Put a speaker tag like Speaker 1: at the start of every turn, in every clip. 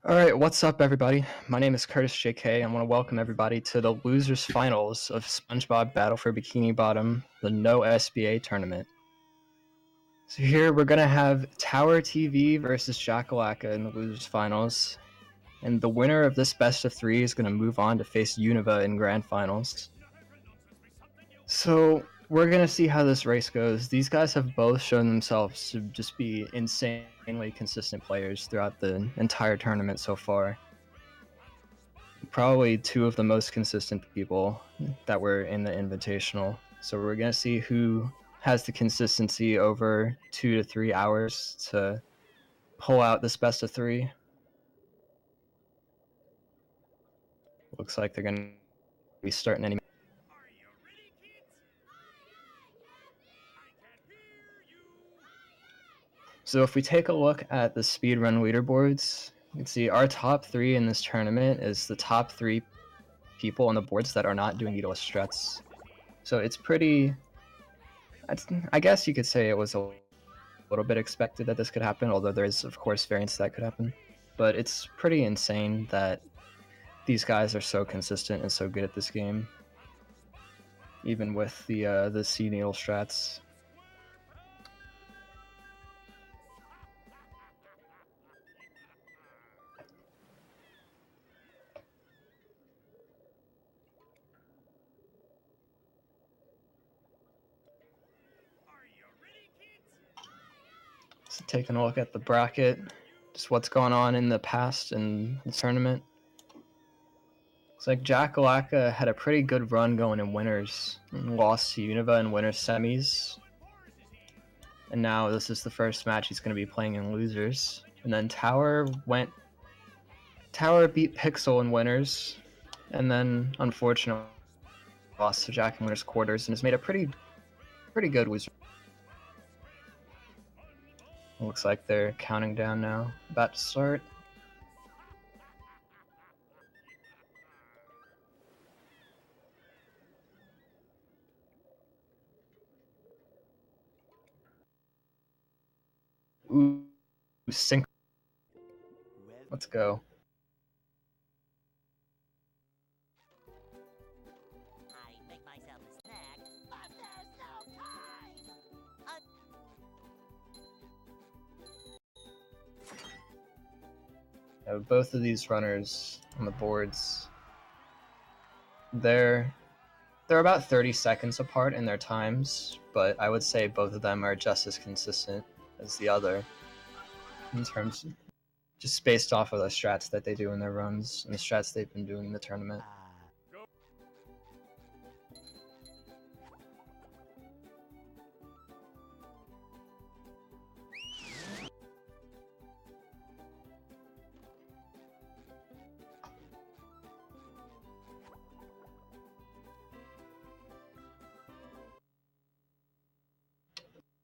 Speaker 1: Alright, what's up everybody? My name is Curtis JK. I want to welcome everybody to the Losers Finals of SpongeBob Battle for Bikini Bottom, the no SBA tournament. So here we're going to have Tower TV versus Jackalacka in the Losers Finals, and the winner of this best of three is going to move on to face Univa in Grand Finals. So we're going to see how this race goes. These guys have both shown themselves to just be insanely consistent players throughout the entire tournament so far. Probably two of the most consistent people that were in the Invitational. So we're going to see who has the consistency over 2 to 3 hours to pull out this best of three. Looks like they're going to be starting any. So if we take a look at the speedrun leaderboards, you can see our top three in this tournament is the top three people on the boards that are not doing needless struts. So it's pretty, I guess you could say it was a little bit expected that this could happen, although there is of course variance that could happen. But it's pretty insane that these guys are so consistent and so good at this game, even with the C needle strats. So taking a look at the bracket, just what's going on in the past in the tournament. Looks like Jackalacka had a pretty good run going in winners and lost to Univa in winners semis. And now this is the first match he's going to be playing in losers. And then Tower beat Pixel in winners, and then unfortunately lost to Jack in winners quarters and has made a pretty good loser. Looks like they're counting down now, about to start. Ooh, sync. Let's go. Both of these runners on the boards, they're about 30 seconds apart in their times, but I would say both of them are just as consistent as the other in terms of just based off of the strats that they do in their runs and the strats they've been doing in the tournament.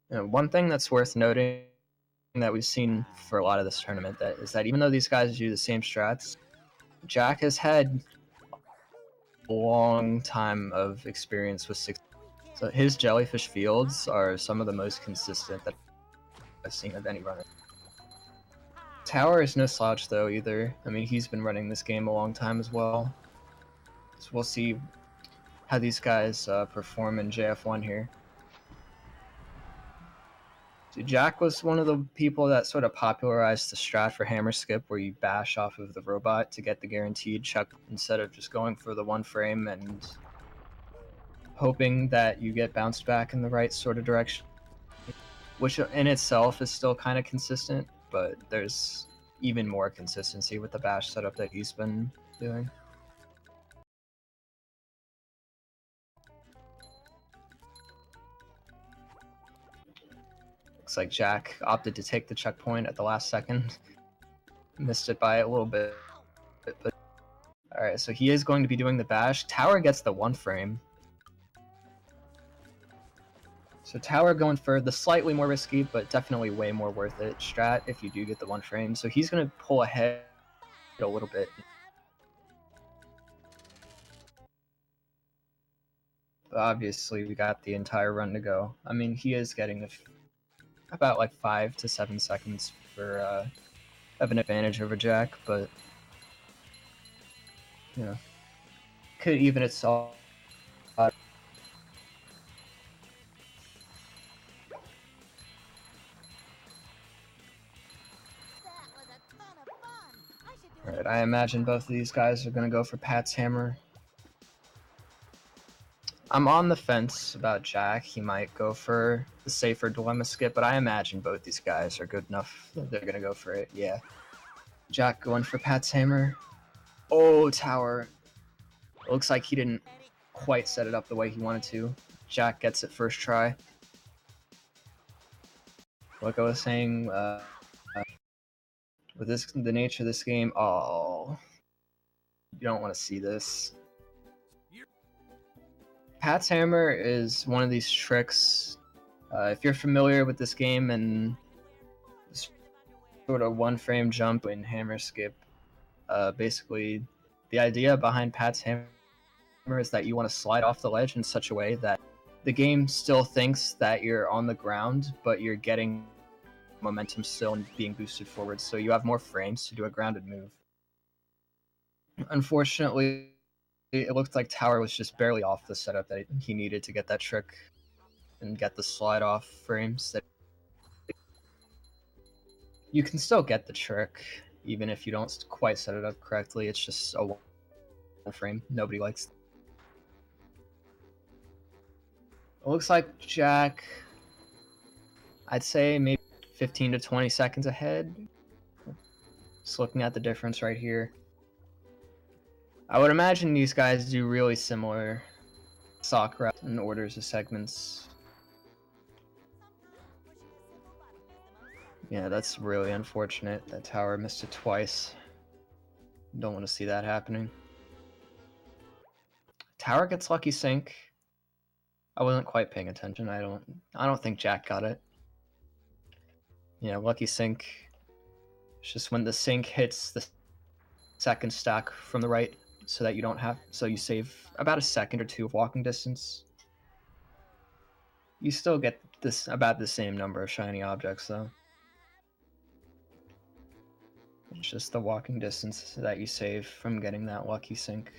Speaker 1: One thing that's worth noting that we've seen for a lot of this tournament is that even though these guys do the same strats, Jack has had a long time of experience with six. So his jellyfish fields are some of the most consistent that I've seen of any runner. Tower is no slouch though either. I mean, he's been running this game a long time as well. So we'll see how these guys perform in JF1 here. So Jack was one of the people that sort of popularized the strat for hammer skip, where you bash off of the robot to get the guaranteed chuck instead of just going for the one frame and hoping that you get bounced back in the right sort of direction, which in itself is still kind of consistent, but there's even more consistency with the bash setup that he's been doing. Looks like Jack opted to take the checkpoint at the last second. Missed it by a little bit, but alright, so he is going to be doing the bash. Tower gets the one frame. So Tower going for the slightly more risky, but definitely way more worth it strat if you do get the one frame. So he's going to pull ahead a little bit. But obviously, we got the entire run to go. I mean, he is getting about like 5 to 7 seconds for have an advantage over Jack, but you know, could even itself. Alright, I imagine both of these guys are going to go for Pat's hammer. I'm on the fence about Jack. He might go for the safer dilemma skip, but I imagine both these guys are good enough that they're going to go for it. Yeah. Jack going for Pat's hammer. Oh, tower. It looks like he didn't quite set it up the way he wanted to. Jack gets it first try. Like I was saying, with the nature of this game, oh, you don't want to see this. Pat's hammer is one of these tricks. If you're familiar with this game and sort of one frame jump and hammer skip, basically the idea behind Pat's hammer is that you want to slide off the ledge in such a way that the game still thinks that you're on the ground, but you're getting momentum still and being boosted forward, so you have more frames to do a grounded move. Unfortunately, it looked like Tower was just barely off the setup that he needed to get that trick and get the slide off frames. That you can still get the trick, even if you don't quite set it up correctly. It's just a one frame. Nobody likes it. It looks like Jack, I'd say maybe 15 to 20 seconds ahead. Just looking at the difference right here. I would imagine these guys do really similar sock routes and orders of segments. Yeah, that's really unfortunate that Tower missed it twice. Don't want to see that happening. Tower gets lucky sync. I wasn't quite paying attention. I don't think Jack got it. Yeah, lucky sync. It's just when the sync hits the second stack from the right, so that you don't have, so you save about a second or two of walking distance. You still get this about the same number of shiny objects though. It's just the walking distance that you save from getting that lucky sync.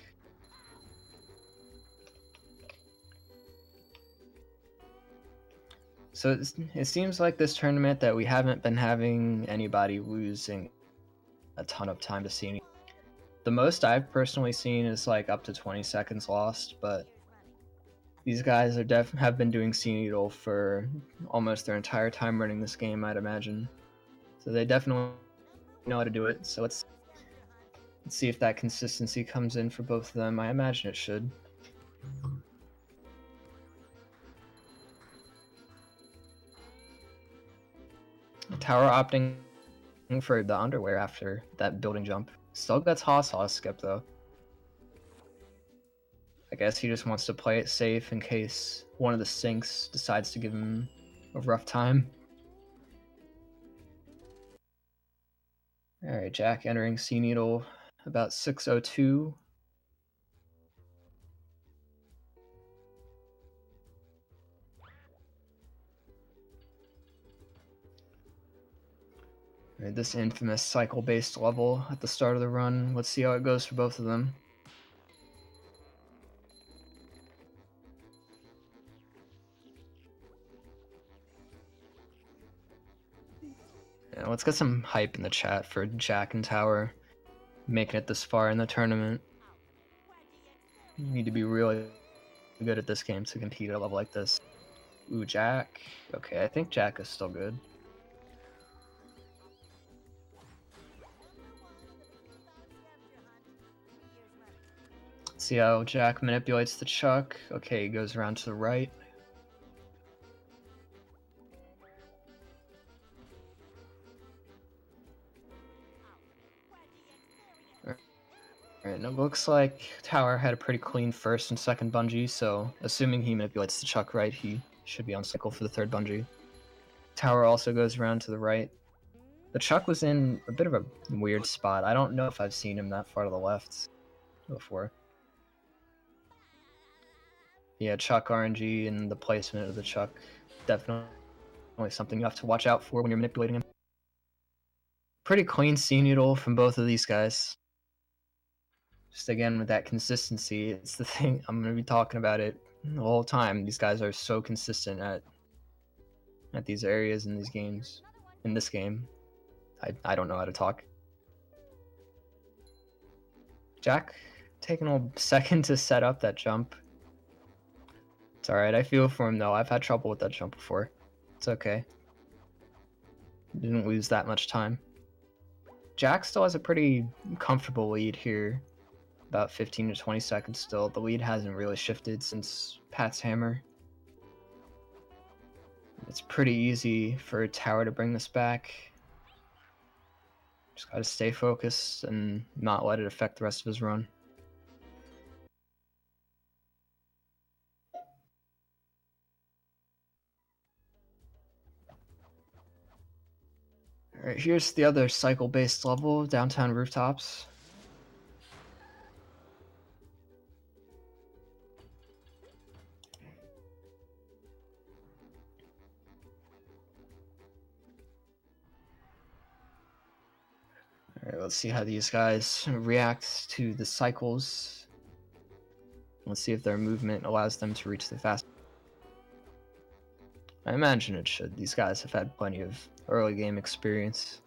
Speaker 1: So it seems like this tournament that we haven't been having anybody losing a ton of time to see. The most I've personally seen is like up to 20 seconds lost, but these guys are have been doing Sea Needle for almost their entire time running this game, I'd imagine. So they definitely know how to do it. So let's see if that consistency comes in for both of them. I imagine it should. Tower opting for the underwear after that building jump. Still gets Haas skip though. I guess he just wants to play it safe in case one of the sinks decides to give him a rough time. Alright, Jack entering Sea Needle about 6:02. Right, this infamous cycle-based level at the start of the run. Let's see how it goes for both of them. Yeah, let's get some hype in the chat for Jack and Tower making it this far in the tournament. You need to be really good at this game to compete at a level like this. Ooh, Jack. Okay, I think Jack is still good. See how Jack manipulates the chuck. Okay, he goes around to the right. Alright, and it looks like Tower had a pretty clean first and second bungee, so assuming he manipulates the chuck right, he should be on cycle for the third bungee. Tower also goes around to the right. The chuck was in a bit of a weird spot. I don't know if I've seen him that far to the left before. Yeah, chuck RNG and the placement of the chuck, definitely something you have to watch out for when you're manipulating him. Pretty clean C noodle from both of these guys. Just again with that consistency, it's the thing. I'm going to be talking about it the whole time. These guys are so consistent at these areas in these games. In this game, I don't know how to talk. Jack taking a second to set up that jump. It's alright, I feel for him though. I've had trouble with that jump before. It's okay. Didn't lose that much time. Jack still has a pretty comfortable lead here. About 15 to 20 seconds still. The lead hasn't really shifted since Pat's hammer. It's pretty easy for Tower to bring this back. Just gotta stay focused and not let it affect the rest of his run. Alright, here's the other cycle-based level, Downtown Rooftops. Alright, let's see how these guys react to the cycles. Let's see if their movement allows them to reach the fast. I imagine it should. These guys have had plenty of early game experience.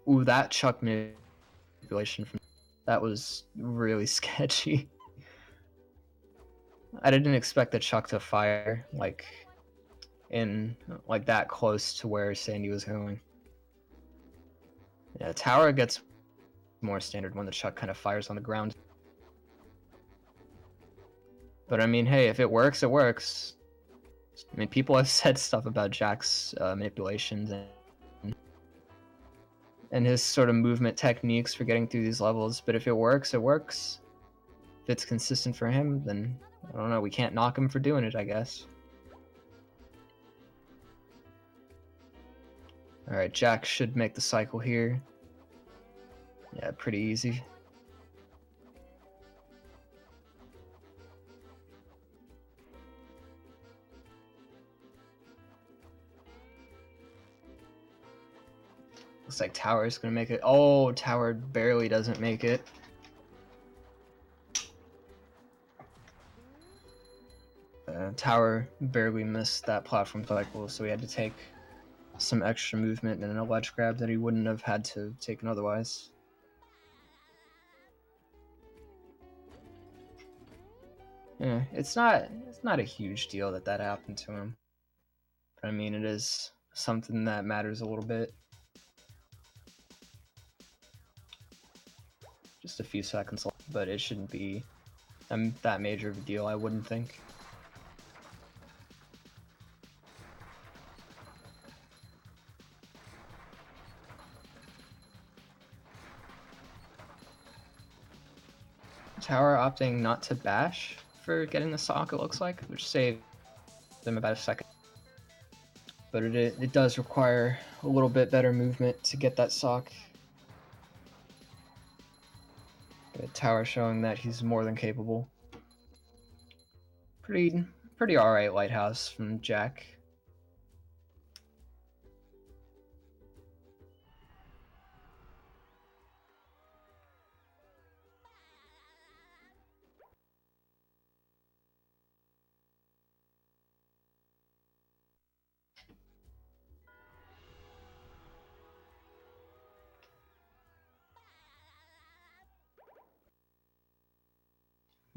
Speaker 1: Ooh, that chuck manipulation from that was really sketchy. I didn't expect the chuck to fire like that close to where Sandy was going. Yeah, Tower gets more standard when the chuck kind of fires on the ground. But I mean, hey, if it works, it works. I mean, people have said stuff about Jack's manipulations and his sort of movement techniques for getting through these levels, but if it works, it works. If it's consistent for him, then I don't know, we can't knock him for doing it, I guess. Alright, Jack should make the cycle here. Yeah, pretty easy. Looks like Tower's gonna make it. Oh, Tower barely doesn't make it. Tower barely missed that platform cycle, so he had to take some extra movement and a ledge grab that he wouldn't have had to take otherwise. Yeah, it's not a huge deal that happened to him. But I mean, it is something that matters a little bit. Just a few seconds left, but it shouldn't be that major of a deal, I wouldn't think. Tower opting not to bash for getting the sock, it looks like, which saved them about a second. But it does require a little bit better movement to get that sock. Tower showing that he's more than capable. Pretty alright lighthouse from Jack.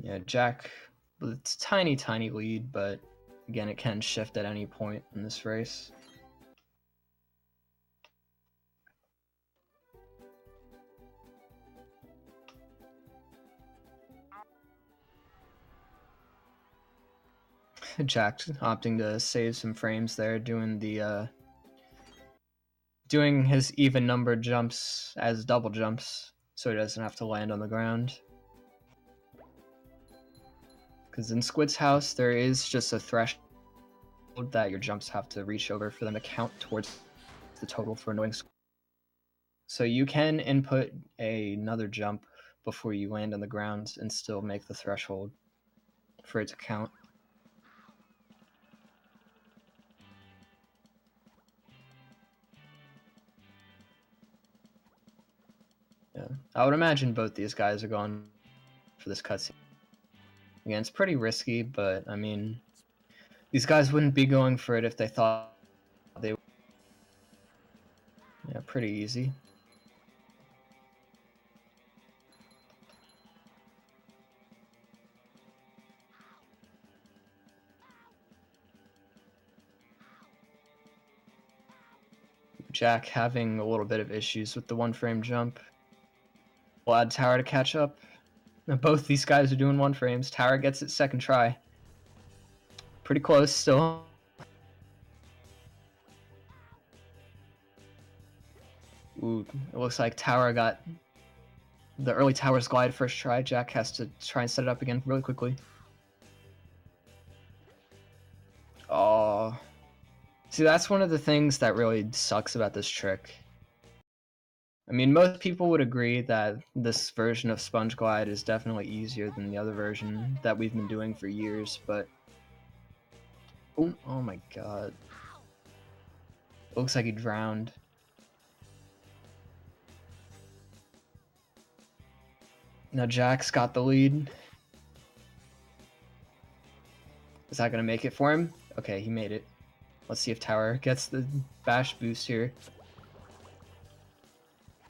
Speaker 1: Yeah, Jack, it's tiny lead, but again, it can shift at any point in this race. Jack opting to save some frames there, doing his even numbered jumps as double jumps, so he doesn't have to land on the ground. Because in Squid's house, there is just a threshold that your jumps have to reach over for them to count towards the total for annoying Squid. So you can input another jump before you land on the ground and still make the threshold for it to count. I would imagine both these guys are going for this cutscene. Again, it's pretty risky, but I mean, these guys wouldn't be going for it if they thought they were. Yeah, pretty easy. Jack having a little bit of issues with the one-frame jump. We'll add Tower to catch up. Both these guys are doing one frames. Tower gets it second try. Pretty close still. Ooh, it looks like Tower got the early Tower's glide first try. Jack has to try and set it up again really quickly. Oh. See, that's one of the things that really sucks about this trick. I mean, most people would agree that this version of Sponge Glide is definitely easier than the other version that we've been doing for years, but... Oh my god. It looks like he drowned. Now Jack's got the lead. Is that gonna make it for him? Okay, he made it. Let's see if Tower gets the bash boost here.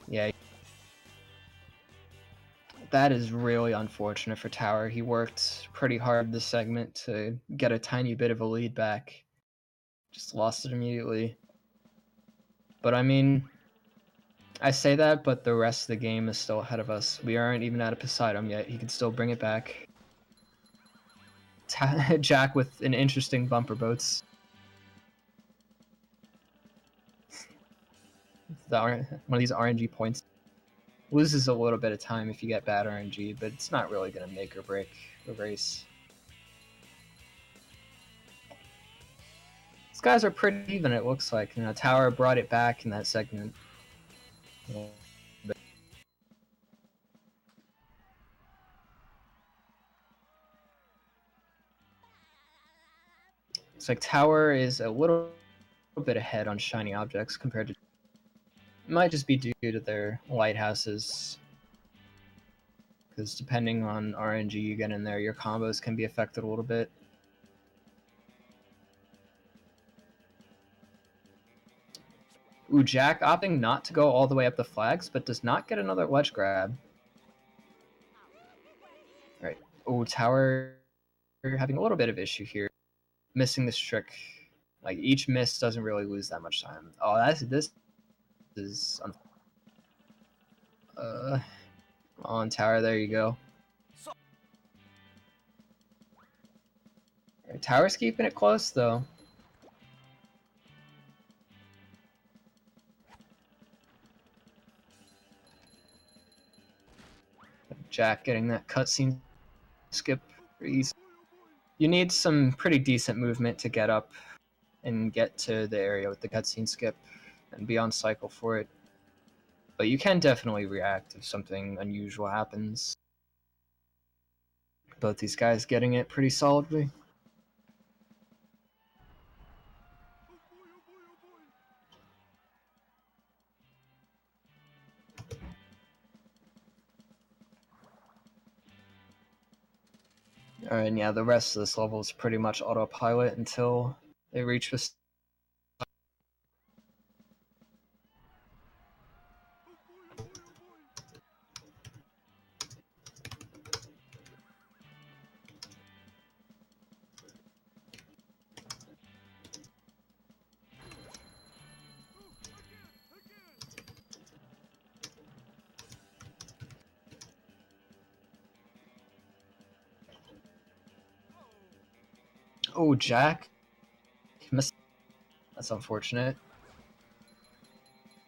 Speaker 1: Yeah. That is really unfortunate for Tower. He worked pretty hard this segment to get a tiny bit of a lead back. Just lost it immediately. But I mean, I say that, but the rest of the game is still ahead of us. We aren't even out of Poseidon yet. He can still bring it back. Jack with an interesting bumper boats. One of these RNG points. Loses a little bit of time if you get bad RNG, but it's not really going to make or break the race. These guys are pretty even, it looks like. You know, Tower brought it back in that segment. Yeah. It's like Tower is a little bit ahead on shiny objects compared to... It might just be due to their lighthouses. Because depending on RNG you get in there, your combos can be affected a little bit. Ooh, Jack opting not to go all the way up the flags, but does not get another ledge grab. Alright. Ooh, Tower having a little bit of issue here. Missing this trick. Like, each miss doesn't really lose that much time. Oh, this is... on Tower, there you go. Tower's keeping it close, though. Jack getting that cutscene skip easy. You need some pretty decent movement to get up and get to the area with the cutscene skip and be on cycle for it. But you can definitely react if something unusual happens. Both these guys getting it pretty solidly. Alright, and yeah, the rest of this level is pretty much autopilot until they reach this. Oh, Jack missed. That's unfortunate.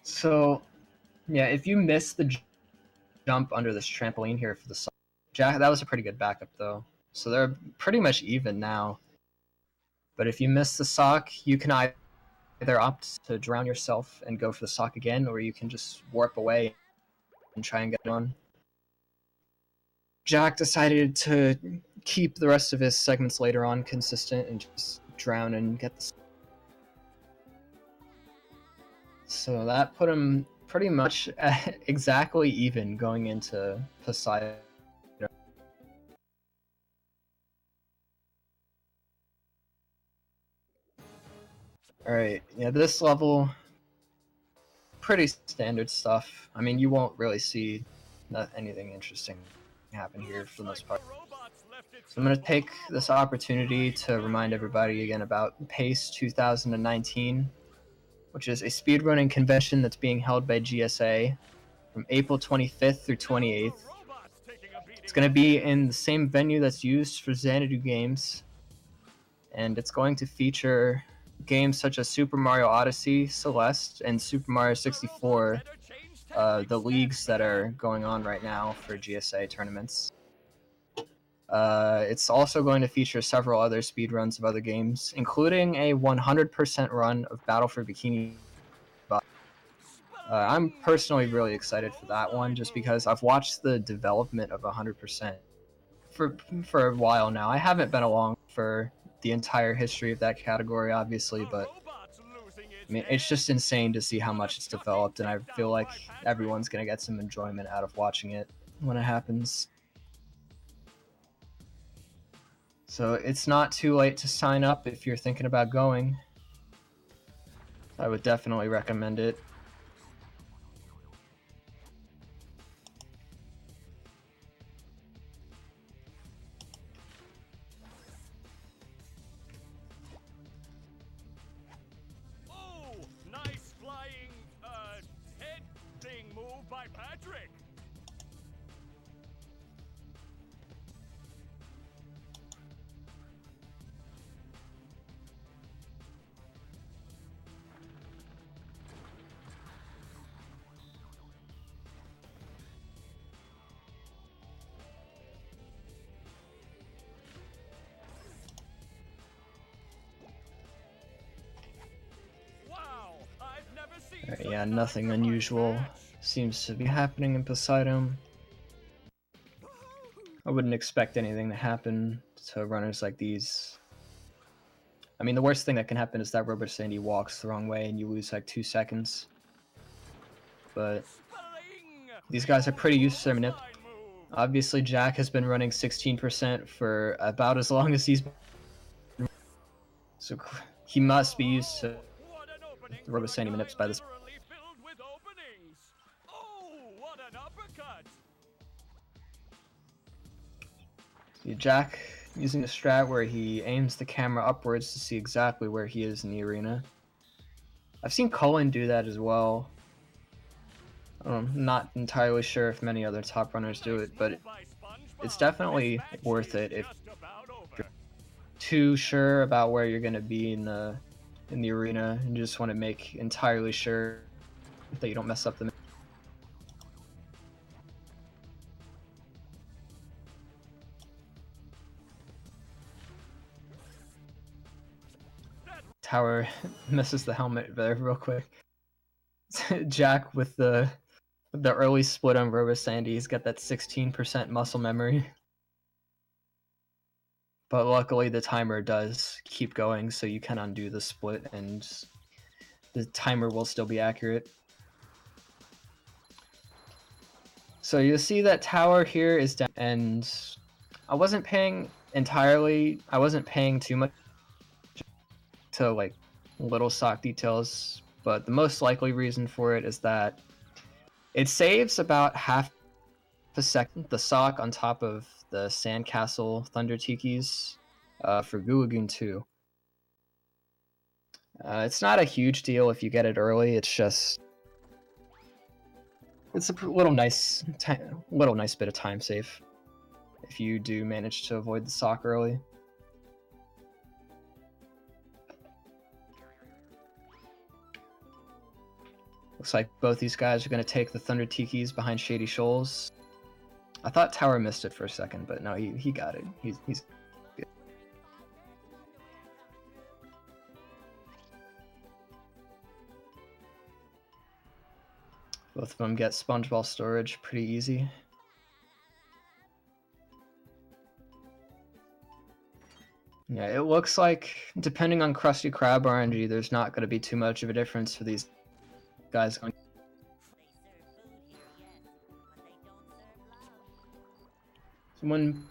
Speaker 1: So, yeah, if you miss the jump under this trampoline here for the sock, Jack, that was a pretty good backup though. So they're pretty much even now. But if you miss the sock, you can either opt to drown yourself and go for the sock again, or you can just warp away and try and get it on. Jack decided to keep the rest of his segments later on consistent and just drown and get the... So that put him pretty much exactly even going into Poseidon. Alright, yeah, this level, pretty standard stuff. I mean, you won't really see anything interesting happen here for the most part. So I'm going to take this opportunity to remind everybody again about PACE 2019, which is a speedrunning convention that's being held by GSA from April 25th through 28th. It's going to be in the same venue that's used for Xanadu Games, and it's going to feature games such as Super Mario Odyssey, Celeste, and Super Mario 64, the leagues that are going on right now for GSA tournaments. It's also going to feature several other speedruns of other games, including a 100% run of Battle for Bikini. I'm personally really excited for that one, just because I've watched the development of 100% for a while now. I haven't been along for the entire history of that category, obviously, but I mean, it's just insane to see how much it's developed, and I feel like everyone's going to get some enjoyment out of watching it when it happens. So it's not too late to sign up if you're thinking about going. I would definitely recommend it.
Speaker 2: Oh, nice flying head thing move by Patrick.
Speaker 1: Yeah, nothing unusual seems to be happening in Poseidon. I wouldn't expect anything to happen to runners like these. I mean, the worst thing that can happen is that Rubber Sandy walks the wrong way and you lose like 2 seconds. But these guys are pretty used to their manip. Obviously, Jack has been running 16% for about as long as he's been. So he must be used to the Rubber Sandy manips by this. Jack using a strat where he aims the camera upwards to see exactly where he is in the arena. I've seen Cullen do that as well. I'm not entirely sure if many other top runners do it, but it's definitely worth it if you're too sure about where you're going to be in the arena and just want to make entirely sure that you don't mess up the. Tower misses the helmet there real quick. Jack with the early split on Rubber Sandy, he's got that 16% muscle memory. But luckily the timer does keep going, so you can undo the split and the timer will still be accurate. So you'll see that tower here is down, and I wasn't paying too much to like little sock details, but the most likely reason for it is that it saves about half a second the sock on top of the Sandcastle Thunder Tikis for Goo Lagoon 2. It's not a huge deal if you get it early. It's just a little nice bit of time save if you do manage to avoid the sock early. Looks like both these guys are going to take the Thunder Tikis behind Shady Shoals. I thought Tower missed it for a second, but no, he got it. He's good. Both of them get SpongeBob storage pretty easy. Yeah, it looks like, depending on Krusty Krab RNG, there's not going to be too much of a difference for these guys going. when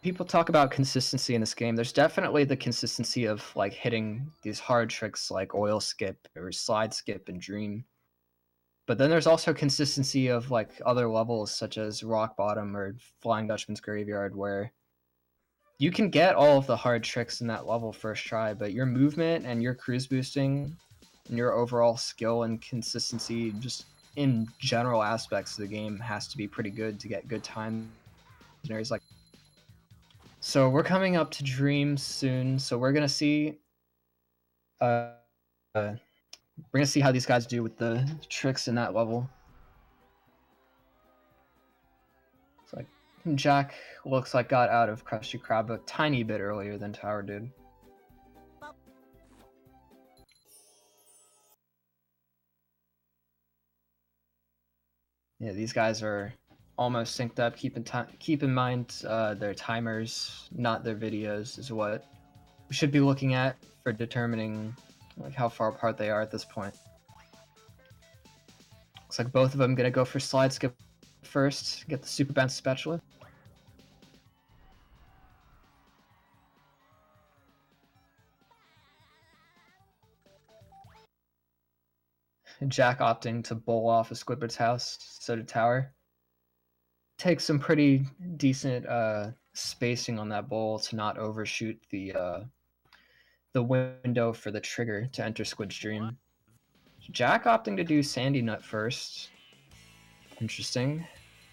Speaker 1: people talk about consistency in this game, there's definitely the consistency of like hitting these hard tricks like oil skip or slide skip and dream. But then there's also consistency of like other levels such as rock bottom or flying Dutchman's graveyard, where you can get all of the hard tricks in that level first try, but your movement and your cruise boosting and your overall skill and consistency just in general aspects of the game has to be pretty good to get good times in areas like. So we're coming up to Dreams soon, so we're gonna see we're gonna see how these guys do with the tricks in that level. It's like Jack looks like got out of Krusty Krab a tiny bit earlier than Tower did. Yeah, these guys are almost synced up. Keep in mind their timers, not their videos, is what we should be looking at for determining like how far apart they are at this point. Looks like both of them gonna go for slide skip first, get the super bounce spatula. Jack opting to bowl off a Squidward's house, so did Tower. Takes some pretty decent spacing on that bowl to not overshoot the window for the trigger to enter Squid's dream. Jack opting to do Sandy Nut first. Interesting.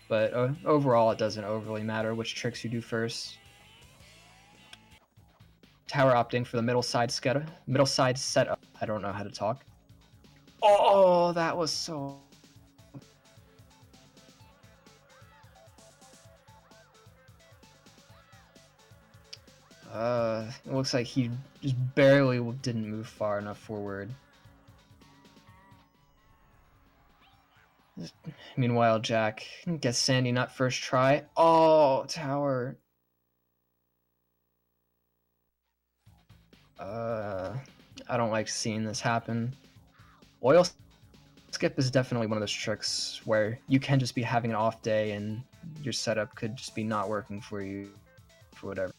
Speaker 1: But overall, it doesn't overly matter which tricks you do first. Tower opting for the middle side setup. I don't know how to talk. Oh, that was so... it looks like he just barely didn't move far enough forward. Meanwhile, Jack gets Sandy Nut first try. Oh, Tower. I don't like seeing this happen. Oil skip is definitely one of those tricks where you can just be having an off day and your setup could just be not working for you for whatever.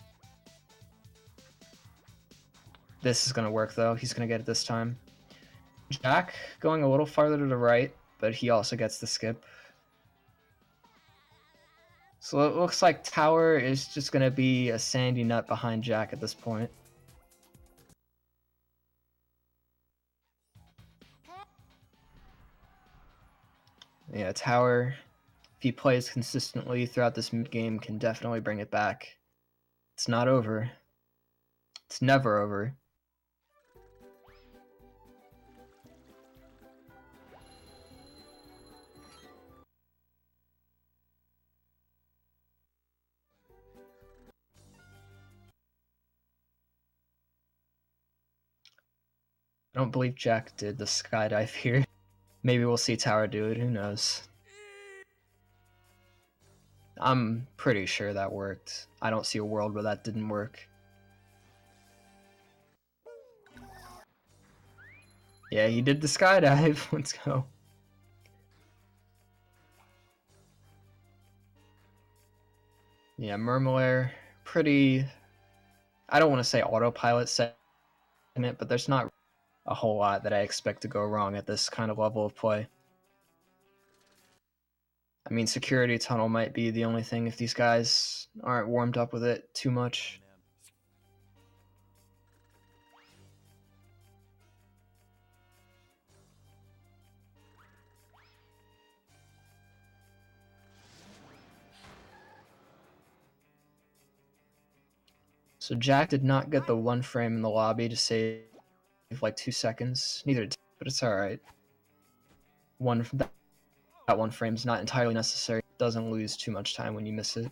Speaker 1: This is going to work though. He's going to get it this time. Jack going a little farther to the right, but he also gets the skip. So it looks like Tower is just going to be a Sandy Nut behind Jack at this point. Yeah, Tower, if he plays consistently throughout this game, can definitely bring it back. It's not over. It's never over. I don't believe Jack did the skydive here. Maybe we'll see Tower do it, who knows. I'm pretty sure that worked. I don't see a world where that didn't work. Yeah, he did the skydive. Let's go. Yeah, Murmulaire, pretty... I don't want to say autopilot segment, but there's not a whole lot that I expect to go wrong at this kind of level of play. I mean, security tunnel might be the only thing if these guys aren't warmed up with it too much. So Jack did not get the one frame in the lobby to save like 2 seconds. Neither did, but it's alright. That one frame's not entirely necessary. Doesn't lose too much time when you miss it.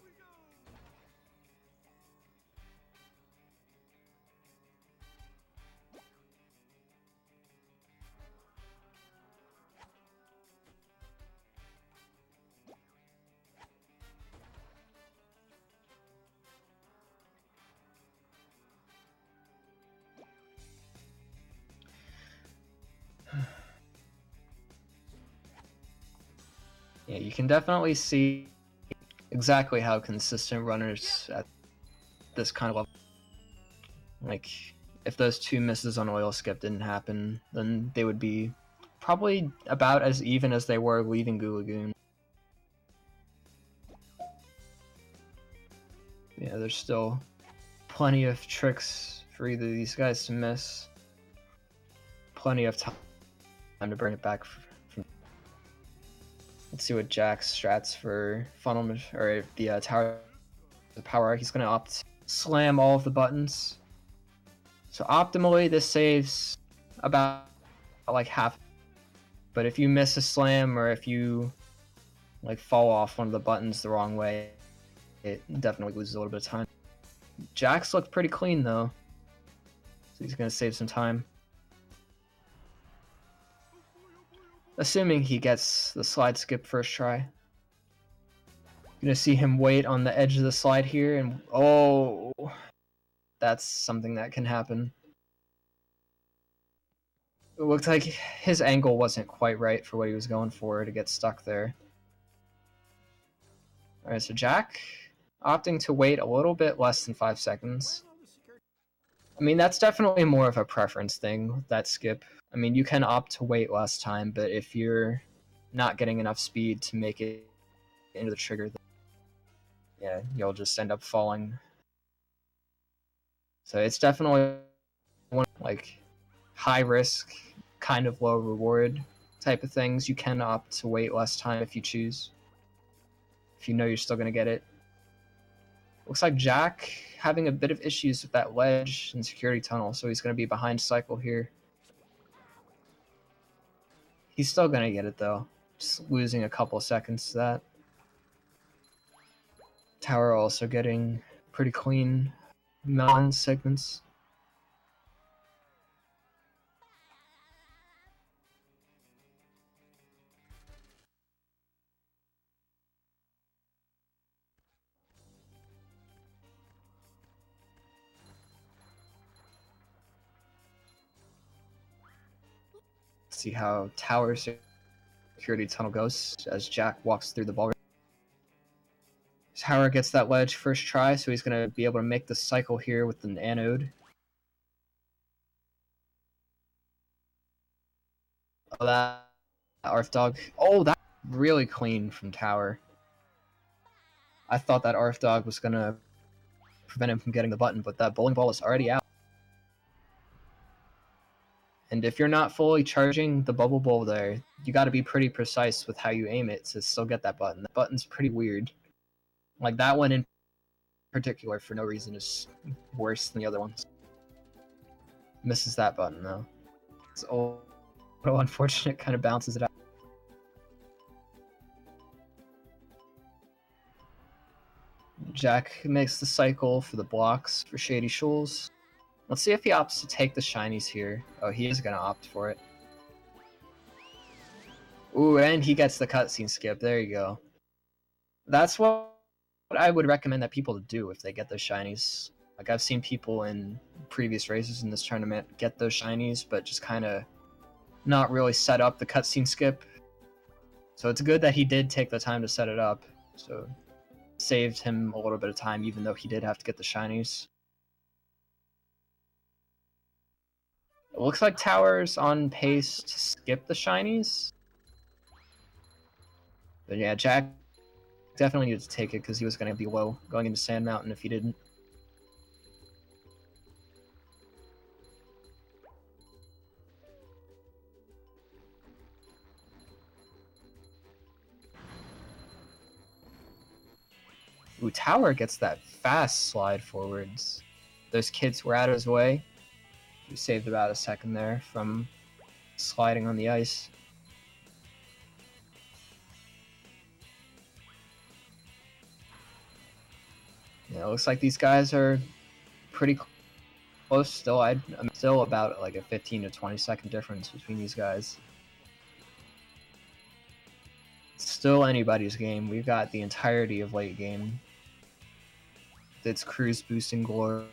Speaker 1: Yeah, you can definitely see exactly how consistent runners at this kind of level. Like, if those 2 misses on oil skip didn't happen, then they would be probably about as even as they were leaving Goo Lagoon. Yeah, there's still plenty of tricks for either of these guys to miss. Plenty of time to bring it back. Let's see what Jack's strats for funnel or the tower the power arc. He's gonna opt slam all of the buttons. So optimally, this saves about like half. But if you miss a slam or if you like fall off one of the buttons the wrong way, it definitely loses a little bit of time. Jack's looked pretty clean though, so he's gonna save some time. Assuming he gets the slide skip first try. Gonna see him wait on the edge of the slide here, and oh, that's something that can happen. It looked like his angle wasn't quite right for what he was going for to get stuck there. Alright, so Jack opting to wait a little bit less than 5 seconds. I mean, that's definitely more of a preference thing, that skip. I mean, you can opt to wait less time, but if you're not getting enough speed to make it into the trigger, then yeah, you'll just end up falling. So it's definitely one like high risk, kind of low reward type of things. You can opt to wait less time if you choose. If you know you're still going to get it. Looks like Jack having a bit of issues with that ledge and security tunnel, so he's going to be behind cycle here. He's still going to get it though, just losing a couple seconds to that. Tower also getting pretty clean melon segments. See how tower security tunnel goes as Jack walks through the ball. Tower gets that ledge first try, so he's going to be able to make the cycle here with an anode. Oh, that Arf Dog. Oh, that's really clean from Tower. I thought that Arf Dog was going to prevent him from getting the button, but that bowling ball is already out. And if you're not fully charging the bubble bowl there, you got to be pretty precise with how you aim it to still get that button. That button's pretty weird. Like that one in particular, for no reason, is worse than the other ones. Misses that button though. It's oh unfortunate, kind of bounces it out. Jack makes the cycle for the blocks for Shady Shoals. Let's see if he opts to take the shinies here. Oh, he is going to opt for it. Ooh, and he gets the cutscene skip. There you go. That's what I would recommend that people do if they get those shinies. Like, I've seen people in previous races in this tournament get those shinies, but just kind of not really set up the cutscene skip. So it's good that he did take the time to set it up. So saved him a little bit of time, even though he did have to get the shinies. It looks like Tower's on pace to skip the shinies. But yeah, Jack definitely needed to take it because he was going to be low going into Sand Mountain if he didn't. Ooh, Tower gets that fast slide forwards. Those kids were out of his way. We saved about a second there from sliding on the ice. Yeah, it looks like these guys are pretty close still. I'm still about like a 15 to 20 second difference between these guys. It's still anybody's game. We've got the entirety of late game. It's cruise boosting glory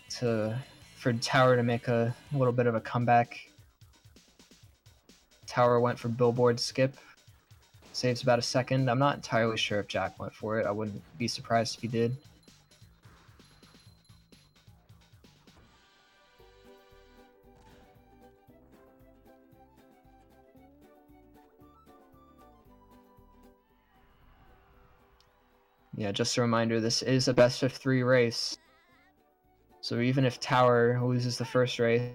Speaker 1: for Tower to make a little bit of a comeback. Tower went for billboard skip. Saves about a second. I'm not entirely sure if Jack went for it. I wouldn't be surprised if he did. Yeah, just a reminder, this is a best of 3 race. So even if Tower loses the first race,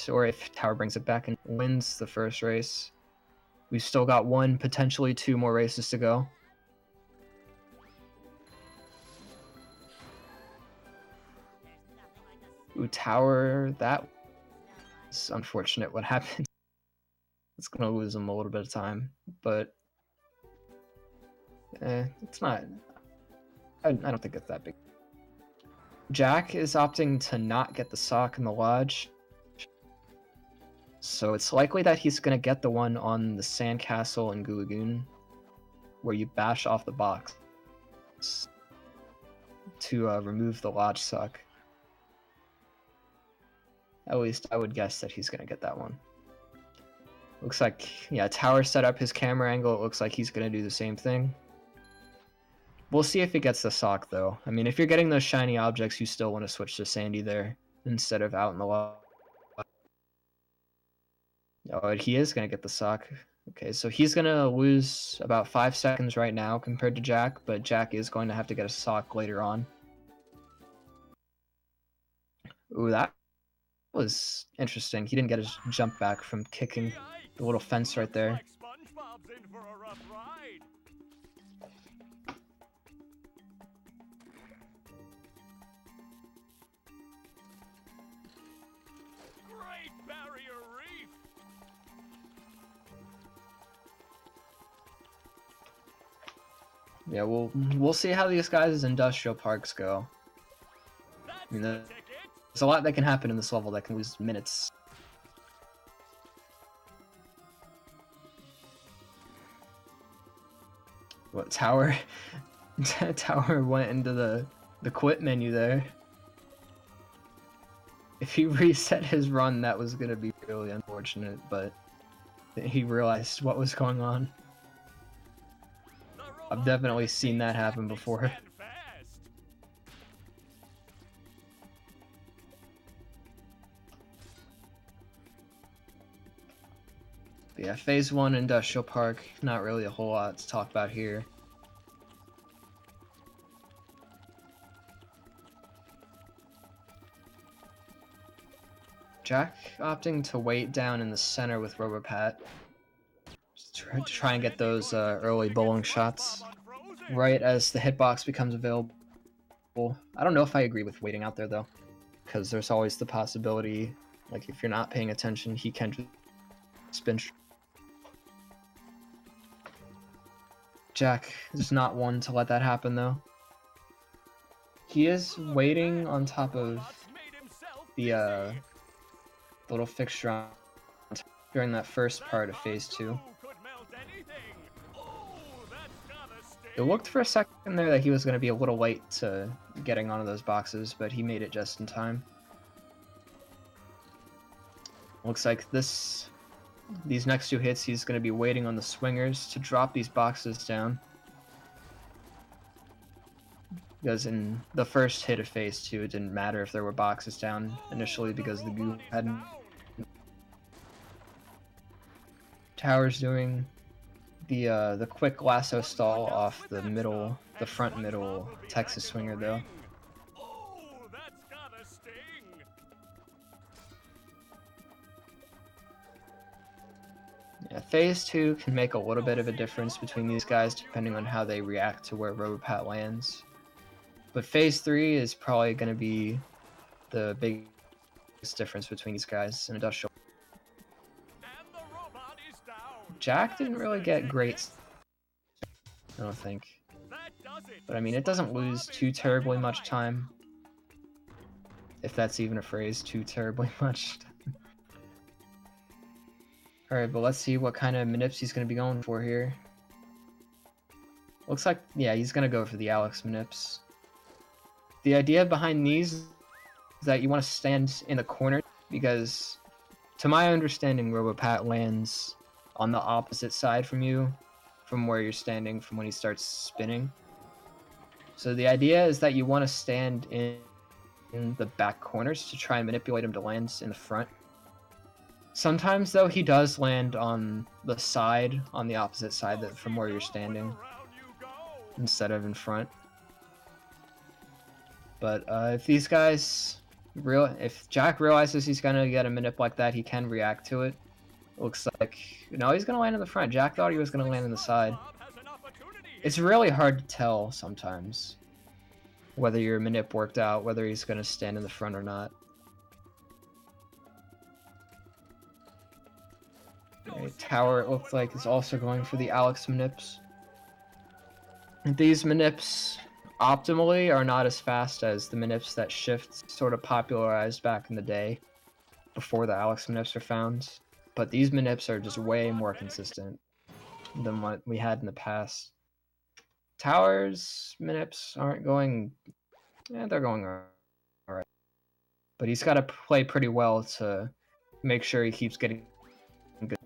Speaker 1: or if Tower brings it back and wins the first race, we've still got 1, potentially 2 more races to go. Ooh, Tower, that was unfortunate what happened. It's gonna lose him a little bit of time, but it's not. I don't think it's that big. Jack is opting to not get the sock in the lodge, so it's likely that he's gonna get the one on the sandcastle in Goo Lagoon, where you bash off the box to remove the lodge sock. At least I would guess that he's gonna get that one. Looks like, yeah, Tower set up his camera angle. It looks like he's gonna do the same thing. We'll see if he gets the sock, though. I mean, if you're getting those shiny objects, you still want to switch to Sandy there instead of out in the lodge. Oh, he is going to get the sock. Okay, so he's going to lose about 5 seconds right now compared to Jack, but Jack is going to have to get a sock later on. Ooh, that was interesting. He didn't get his jump back from kicking the little fence right there.
Speaker 2: Like SpongeBob's in for a rough ride. Great barrier reef.
Speaker 1: Yeah, we'll see how these guys' industrial parks go. I mean, there's a lot that can happen in this level that can lose minutes. What, Tower? Tower went into the quit menu there. If he reset his run, that was gonna be really unfortunate, but he realized what was going on. I've definitely seen that happen before. But yeah, Phase 1 Industrial Park, not really a whole lot to talk about here. Jack opting to wait down in the center with Robopat to try and get those early bowling shots right as the hitbox becomes available. I don't know if I agree with waiting out there, though, because there's always the possibility, like, if you're not paying attention, he can just spin. Jack is not one to let that happen, though. He is waiting on top of the little fixture during that first part of Phase 2. It looked for a second there that he was going to be a little late to getting onto those boxes, but he made it just in time. Looks like these next 2 hits, he's going to be waiting on the swingers to drop these boxes down. Because in the first hit of Phase 2, it didn't matter if there were boxes down initially because the goo hadn't. Tower's doing the quick lasso stall off the front middle Texas swinger, though.
Speaker 2: Oh, that's gotta sting.
Speaker 1: Yeah, Phase 2 can make a little bit of a difference between these guys depending on how they react to where Robopat lands. But Phase 3 is probably going to be the biggest difference between these guys in Industrial. Jack didn't really get great, I don't think. But I mean, it doesn't lose too terribly much time. If that's even a phrase, too terribly much. Alright, but let's see what kind of manips he's going to be going for here. Looks like, yeah, he's going to go for the Alex manips. The idea behind these is that you want to stand in the corner because, to my understanding, Robopat lands on the opposite side from you from where you're standing from when he starts spinning. So the idea is that you want to stand in the back corners to try and manipulate him to land in the front. Sometimes, though, he does land on the side, on the opposite side from where you're standing, instead of in front. But if Jack realizes he's gonna get a manip like that, he can react to it. Looks like, no, he's gonna land in the front. Jack thought he was gonna land in the side. It's really hard to tell sometimes whether your manip worked out, whether he's gonna stand in the front or not. Okay, Tower, it looks like, is also going for the Alex manips. These manips, optimally, are not as fast as the manips that Shift sort of popularized back in the day, before the Alex manips are found. But these manips are just way more consistent than what we had in the past. Tower's manips aren't going... they're going alright. But he's got to play pretty well to make sure he keeps getting good.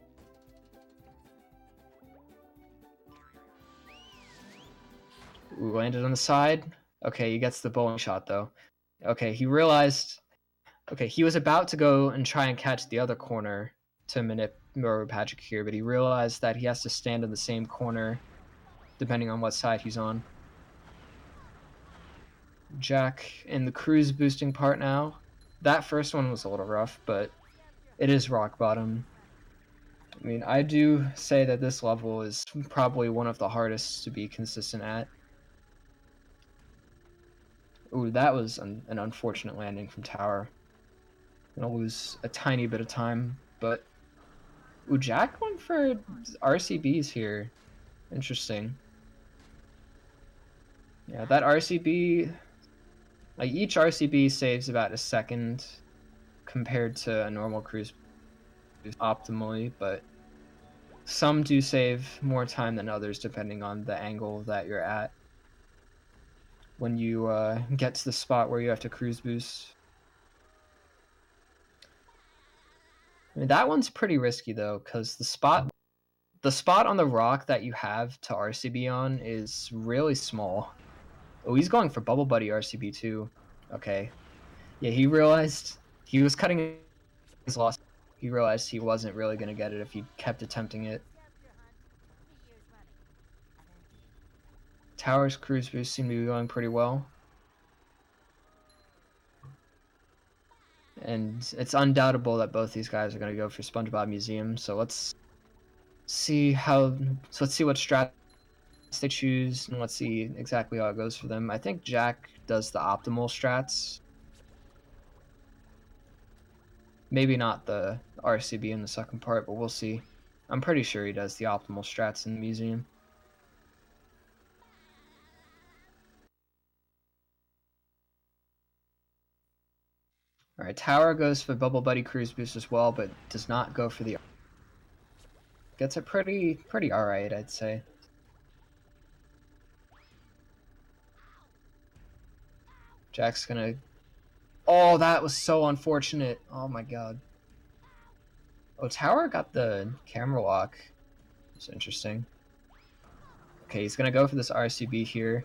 Speaker 1: Ooh, landed on the side. Okay, he gets the bowling shot, though. Okay, he realized... Okay, he was about to go and try and catch the other corner to manip Patrick here, but he realized that he has to stand in the same corner depending on what side he's on. Jack in the cruise boosting part now. That first one was a little rough, but it is rock bottom. I mean, I do say that this level is probably one of the hardest to be consistent at. Ooh, that was an unfortunate landing from Tower. Gonna lose a tiny bit of time, but... Ooh, Jack went for RCBs here. Interesting. Yeah, that RCB... Like, each RCB saves about a second compared to a normal cruise optimally, but some do save more time than others depending on the angle that you're at when you get to the spot where you have to cruise boost. I mean, that one's pretty risky though, because the spot on the rock that you have to RCB on is really small. Oh, he's going for Bubble Buddy RCB too. Okay. Yeah, he realized he was cutting his loss. He realized he wasn't really going to get it if he kept attempting it. Tower's cruise boost seem to be going pretty well. And it's undoubtable that both these guys are going to go for SpongeBob Museum, so let's see what strats they choose, and let's see exactly how it goes for them. I think Jack does the optimal strats. Maybe not the RCB in the second part, but we'll see. I'm pretty sure he does the optimal strats in the museum. Alright, Tower goes for Bubble Buddy Cruise Boost as well, but does not go for the... Gets it pretty alright, I'd say. Jack's gonna... Oh, that was so unfortunate. Oh my god. Oh, Tower got the camera lock. It's interesting. Okay, he's gonna go for this RCB here.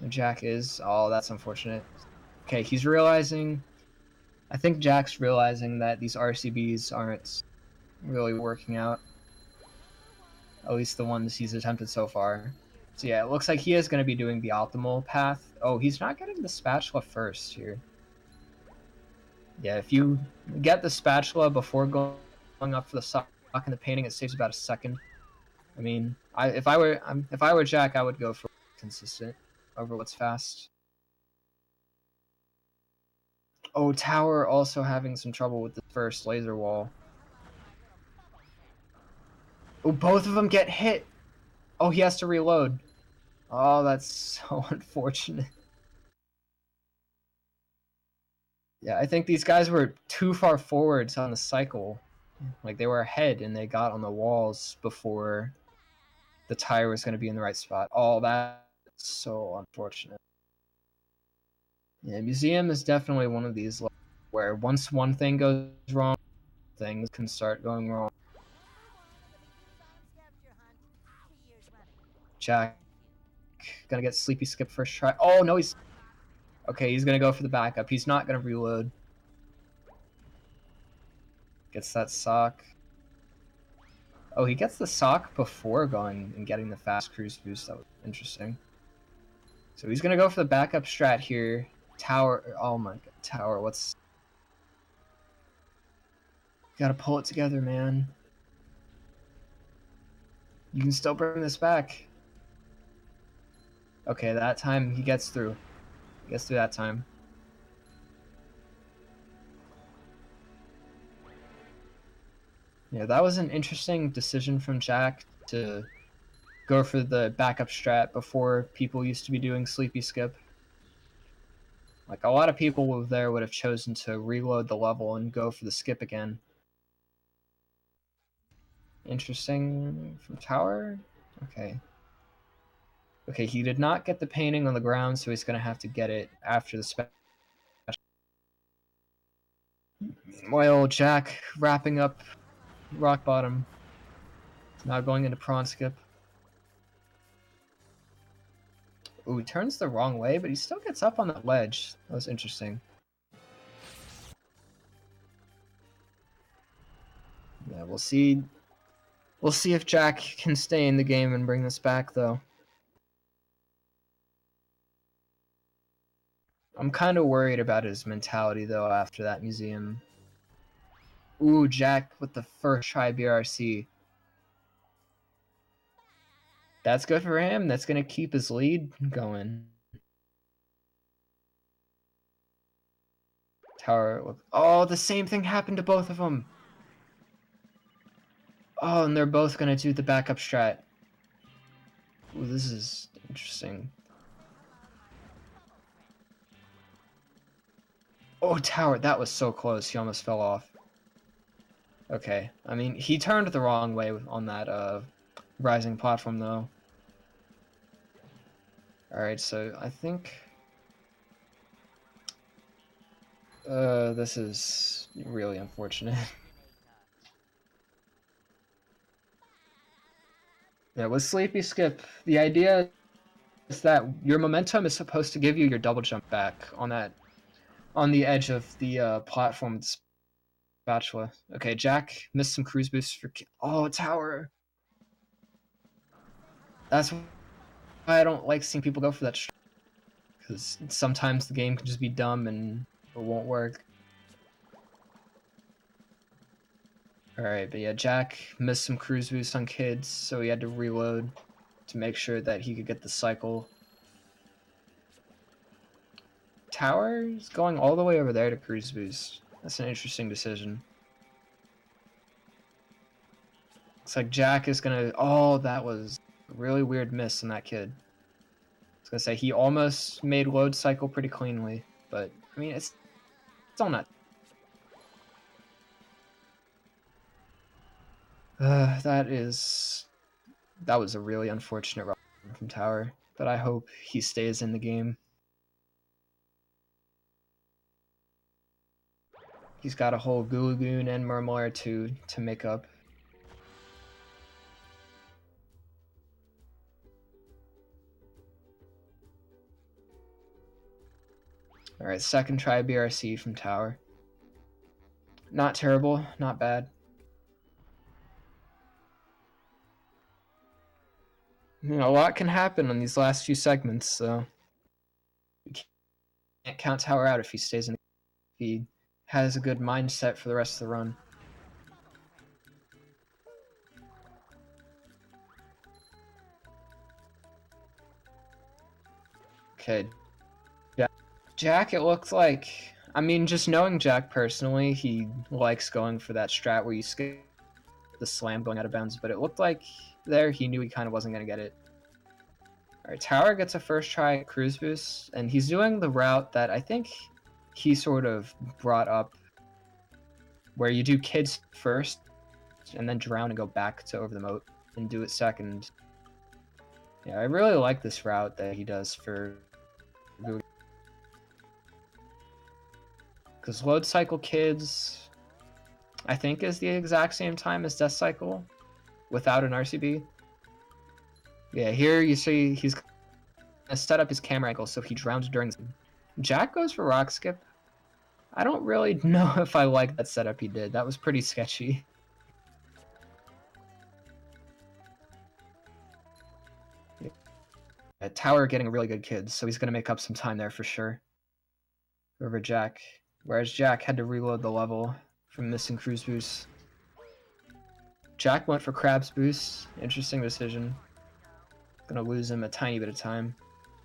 Speaker 1: And Jack is... Oh, that's unfortunate. Okay, he's realizing... I think Jack's realizing that these RCBs aren't really working out. At least the ones he's attempted so far. So yeah, it looks like he is going to be doing the optimal path. Oh, he's not getting the spatula first here. Yeah, if you get the spatula before going up for the sock and the painting, it saves about a second. I mean, if I were Jack, I would go for consistent over what's fast. Oh, Tower also having some trouble with the first laser wall. Oh, both of them get hit. Oh, he has to reload. Oh, that's so unfortunate. Yeah, I think these guys were too far forwards on the cycle. Like, they were ahead and they got on the walls before the tire was going to be in the right spot. Oh, that's so unfortunate. Yeah, Museum is definitely one of these where once one thing goes wrong, things can start going wrong. Jack gonna get sleepy skip first try. Oh no, he's okay. He's gonna go for the backup. He's not gonna reload. Gets that sock. Oh, he gets the sock before going and getting the fast cruise boost. That was interesting. So he's gonna go for the backup strat here. Tower. Oh my god, tower. What's? Gotta pull it together, man. You can still bring this back. Okay, that time he gets through. He gets through that time. Yeah, that was an interesting decision from Jack to go for the backup strat before people used to be doing sleepy skip. Like, a lot of people there would have chosen to reload the level and go for the skip again. Interesting from tower? Okay. Okay, he did not get the painting on the ground, so he's going to have to get it after the special. Meanwhile, Jack wrapping up rock bottom. Now going into prawn skip. Ooh, he turns the wrong way, but he still gets up on that ledge. That was interesting. Yeah, we'll see. We'll see if Jack can stay in the game and bring this back, though. I'm kind of worried about his mentality, though, after that museum. Ooh, Jack with the first try BRC. That's good for him. That's going to keep his lead going. Tower. Oh, the same thing happened to both of them. Oh, and they're both going to do the backup strat. Ooh, this is interesting. Oh, tower. That was so close. He almost fell off. Okay. I mean, he turned the wrong way on that rising platform, though. Alright, so I think... this is really unfortunate. Yeah, with Sleepy Skip, the idea is that your momentum is supposed to give you your double jump back on the edge of the platform spatula. Okay, Jack missed some cruise boosts for... Oh, tower! That's why I don't like seeing people go for that strat. Because sometimes the game can just be dumb and it won't work. Alright, but yeah, Jack missed some cruise boosts on kids, so he had to reload to make sure that he could get the cycle. Tower is going all the way over there to cruise boost. That's an interesting decision. Looks like Jack is gonna... Oh, that was a really weird miss on that kid. I was gonna say, he almost made load cycle pretty cleanly, but, I mean, it's still not... that was a really unfortunate run from Tower, but I hope he stays in the game. He's got a whole Goo Lagoon and Murmler to make up. Alright, second try BRC from Tower. Not terrible, not bad. You know, a lot can happen on these last few segments, so we can't count Tower out if he stays in the game. He has a good mindset for the rest of the run. Okay. Jack, it looks like... I mean, just knowing Jack personally, he likes going for that strat where you skip the slam going out of bounds, but it looked like there he knew he kind of wasn't going to get it. Alright, Tower gets a first try cruise boost, and he's doing the route that I think he sort of brought up, where you do kids first, and then drown and go back to over the moat, and do it second. Yeah, I really like this route that he does for Google. Because load cycle kids, I think, is the exact same time as death cycle, without an RCB. Yeah, here you see he's gonna set up his camera angle so he drowns during. Jack goes for rock skip. I don't really know if I like that setup he did. That was pretty sketchy. Tower getting a really good kid, so he's gonna make up some time there for sure. Over Jack. Whereas Jack had to reload the level from missing cruise boost. Jack went for Crab's boost. Interesting decision. Gonna lose him a tiny bit of time.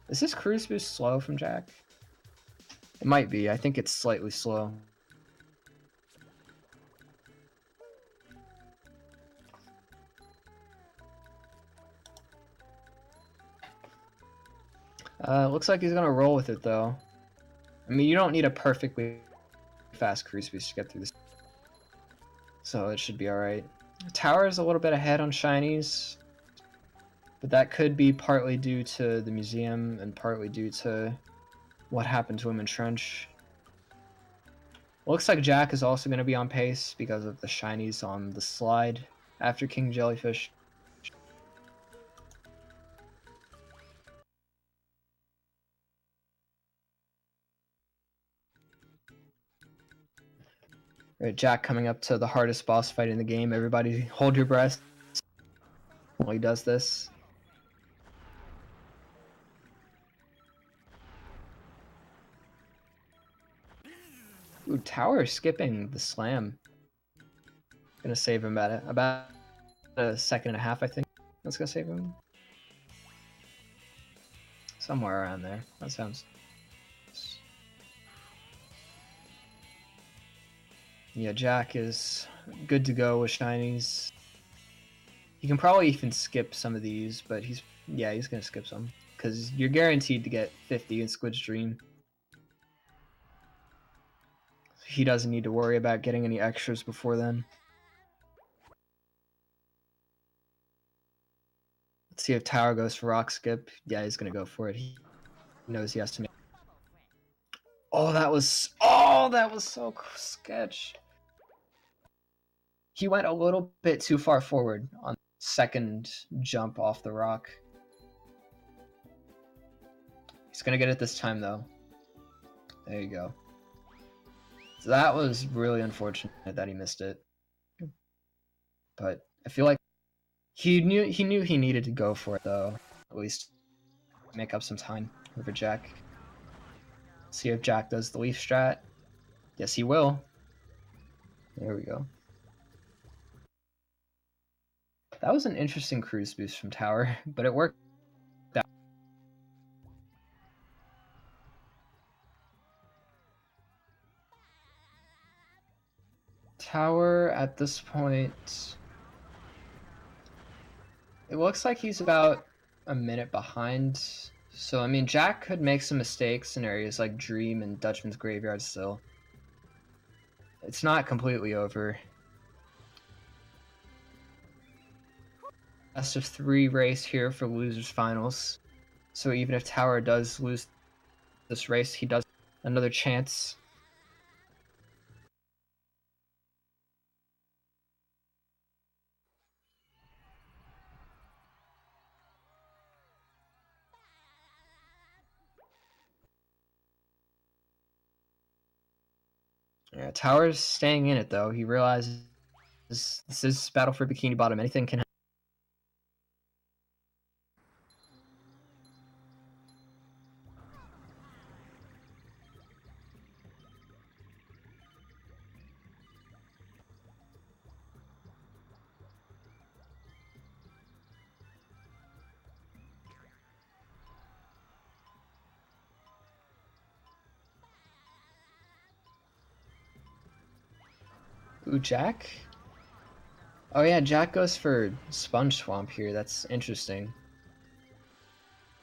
Speaker 1: Is this cruise boost slow from Jack? It might be. I think it's slightly slow. Looks like he's gonna roll with it though. I mean, you don't need a perfectly fast cruise boost to get through this, so it should be alright. Tower is a little bit ahead on shinies, but that could be partly due to the museum and partly due to what happened to him in Trench. Looks like Jack is also going to be on pace because of the shinies on the slide after King Jellyfish. Right, Jack coming up to the hardest boss fight in the game. Everybody hold your breath while he does this. Ooh, Tower skipping the slam. Gonna save him about a second and a half, I think. That's gonna save him. Somewhere around there. That sounds... Yeah, Jack is good to go with shinies. He can probably even skip some of these, but he's gonna skip some. Because you're guaranteed to get 50 in Squid's Dream. He doesn't need to worry about getting any extras before then. Let's see if Tower goes for rock skip. Yeah, he's gonna go for it. He knows he has to make... Oh, that was so sketch. He went a little bit too far forward on second jump off the rock. He's gonna get it this time though. There you go. So that was really unfortunate that he missed it. But I feel like he knew he needed to go for it though. At least make up some time over Jack. See if Jack does the leaf strat. Yes, he will. There we go. That was an interesting cruise boost from Tower, but it worked out. Tower at this point, it looks like he's about a minute behind. So, I mean, Jack could make some mistakes in areas like Dream and Dutchman's Graveyard still. It's not completely over. Best of 3 race here for losers finals. So even if Tower does lose this race, he does another chance. Yeah, Tower's staying in it though. He realizes this is Battle for Bikini Bottom. Anything can happen. Ooh, Jack? Oh yeah, Jack goes for Sponge Swamp here. That's interesting.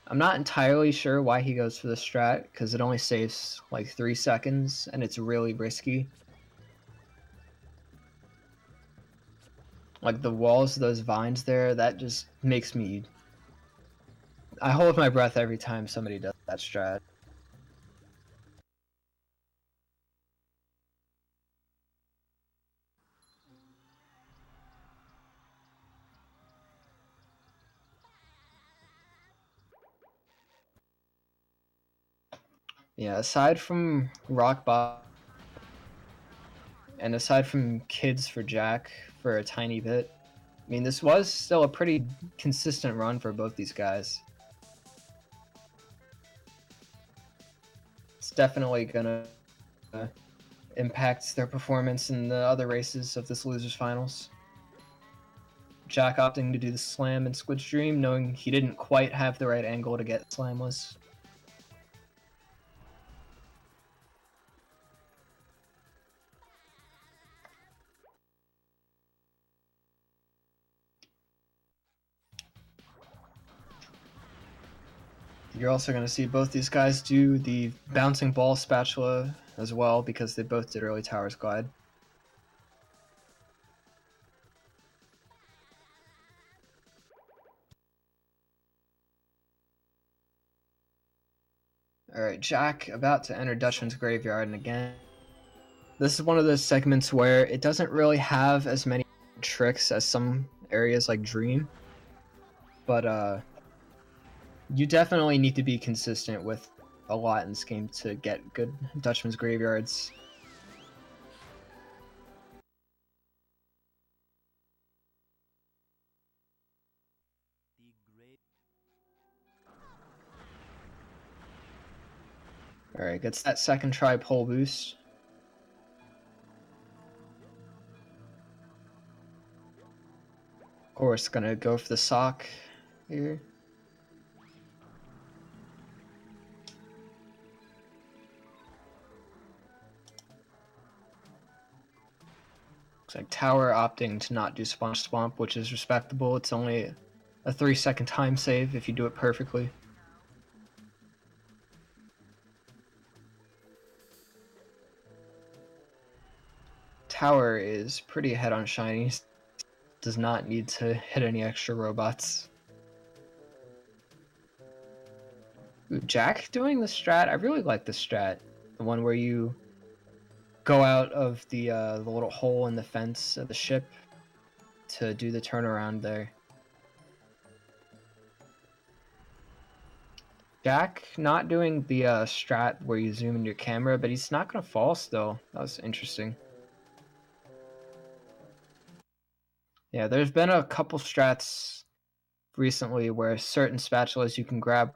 Speaker 1: I'm not entirely sure why he goes for the strat, because it only saves like 3 seconds, and it's really risky. Like the walls of those vines there, that just makes me... I hold my breath every time somebody does that strat. Yeah, aside from Rock Bottom and aside from Kids for Jack for a tiny bit, I mean, this was still a pretty consistent run for both these guys. It's definitely gonna impact their performance in the other races of this losers finals. Jack opting to do the slam in Squid's Dream, knowing he didn't quite have the right angle to get slamless. You're also going to see both these guys do the bouncing ball spatula as well, because they both did early towers glide. Alright, Jack about to enter Dutchman's Graveyard, and again, this is one of those segments where it doesn't really have as many tricks as some areas like Dream, but you definitely need to be consistent with a lot in this game to get good Dutchman's Graveyards. Alright, gets that second try pole boost. Of course, gonna go for the sock here. Looks like Tower opting to not do Sponge Swamp, which is respectable. It's only a 3-second time save if you do it perfectly. Tower is pretty ahead on shinies. Does not need to hit any extra robots. Ooh, Jack doing the strat, I really like the strat. The one where you go out of the little hole in the fence of the ship to do the turnaround there. Jack not doing the strat where you zoom in your camera, but he's not going to fall still. That was interesting. Yeah, there's been a couple strats recently where certain spatulas you can grab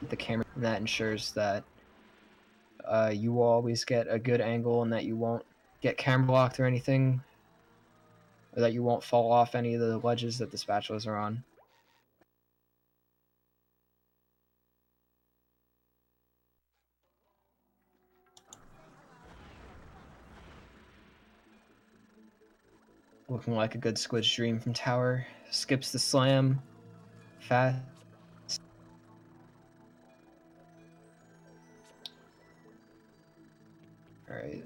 Speaker 1: the camera, and that ensures that you will always get a good angle and that you won't get camera locked or anything, or that you won't fall off any of the ledges that the spatulas are on. Looking like a good Squid's Dream from Tower. Skips the slam. Fast. Alright.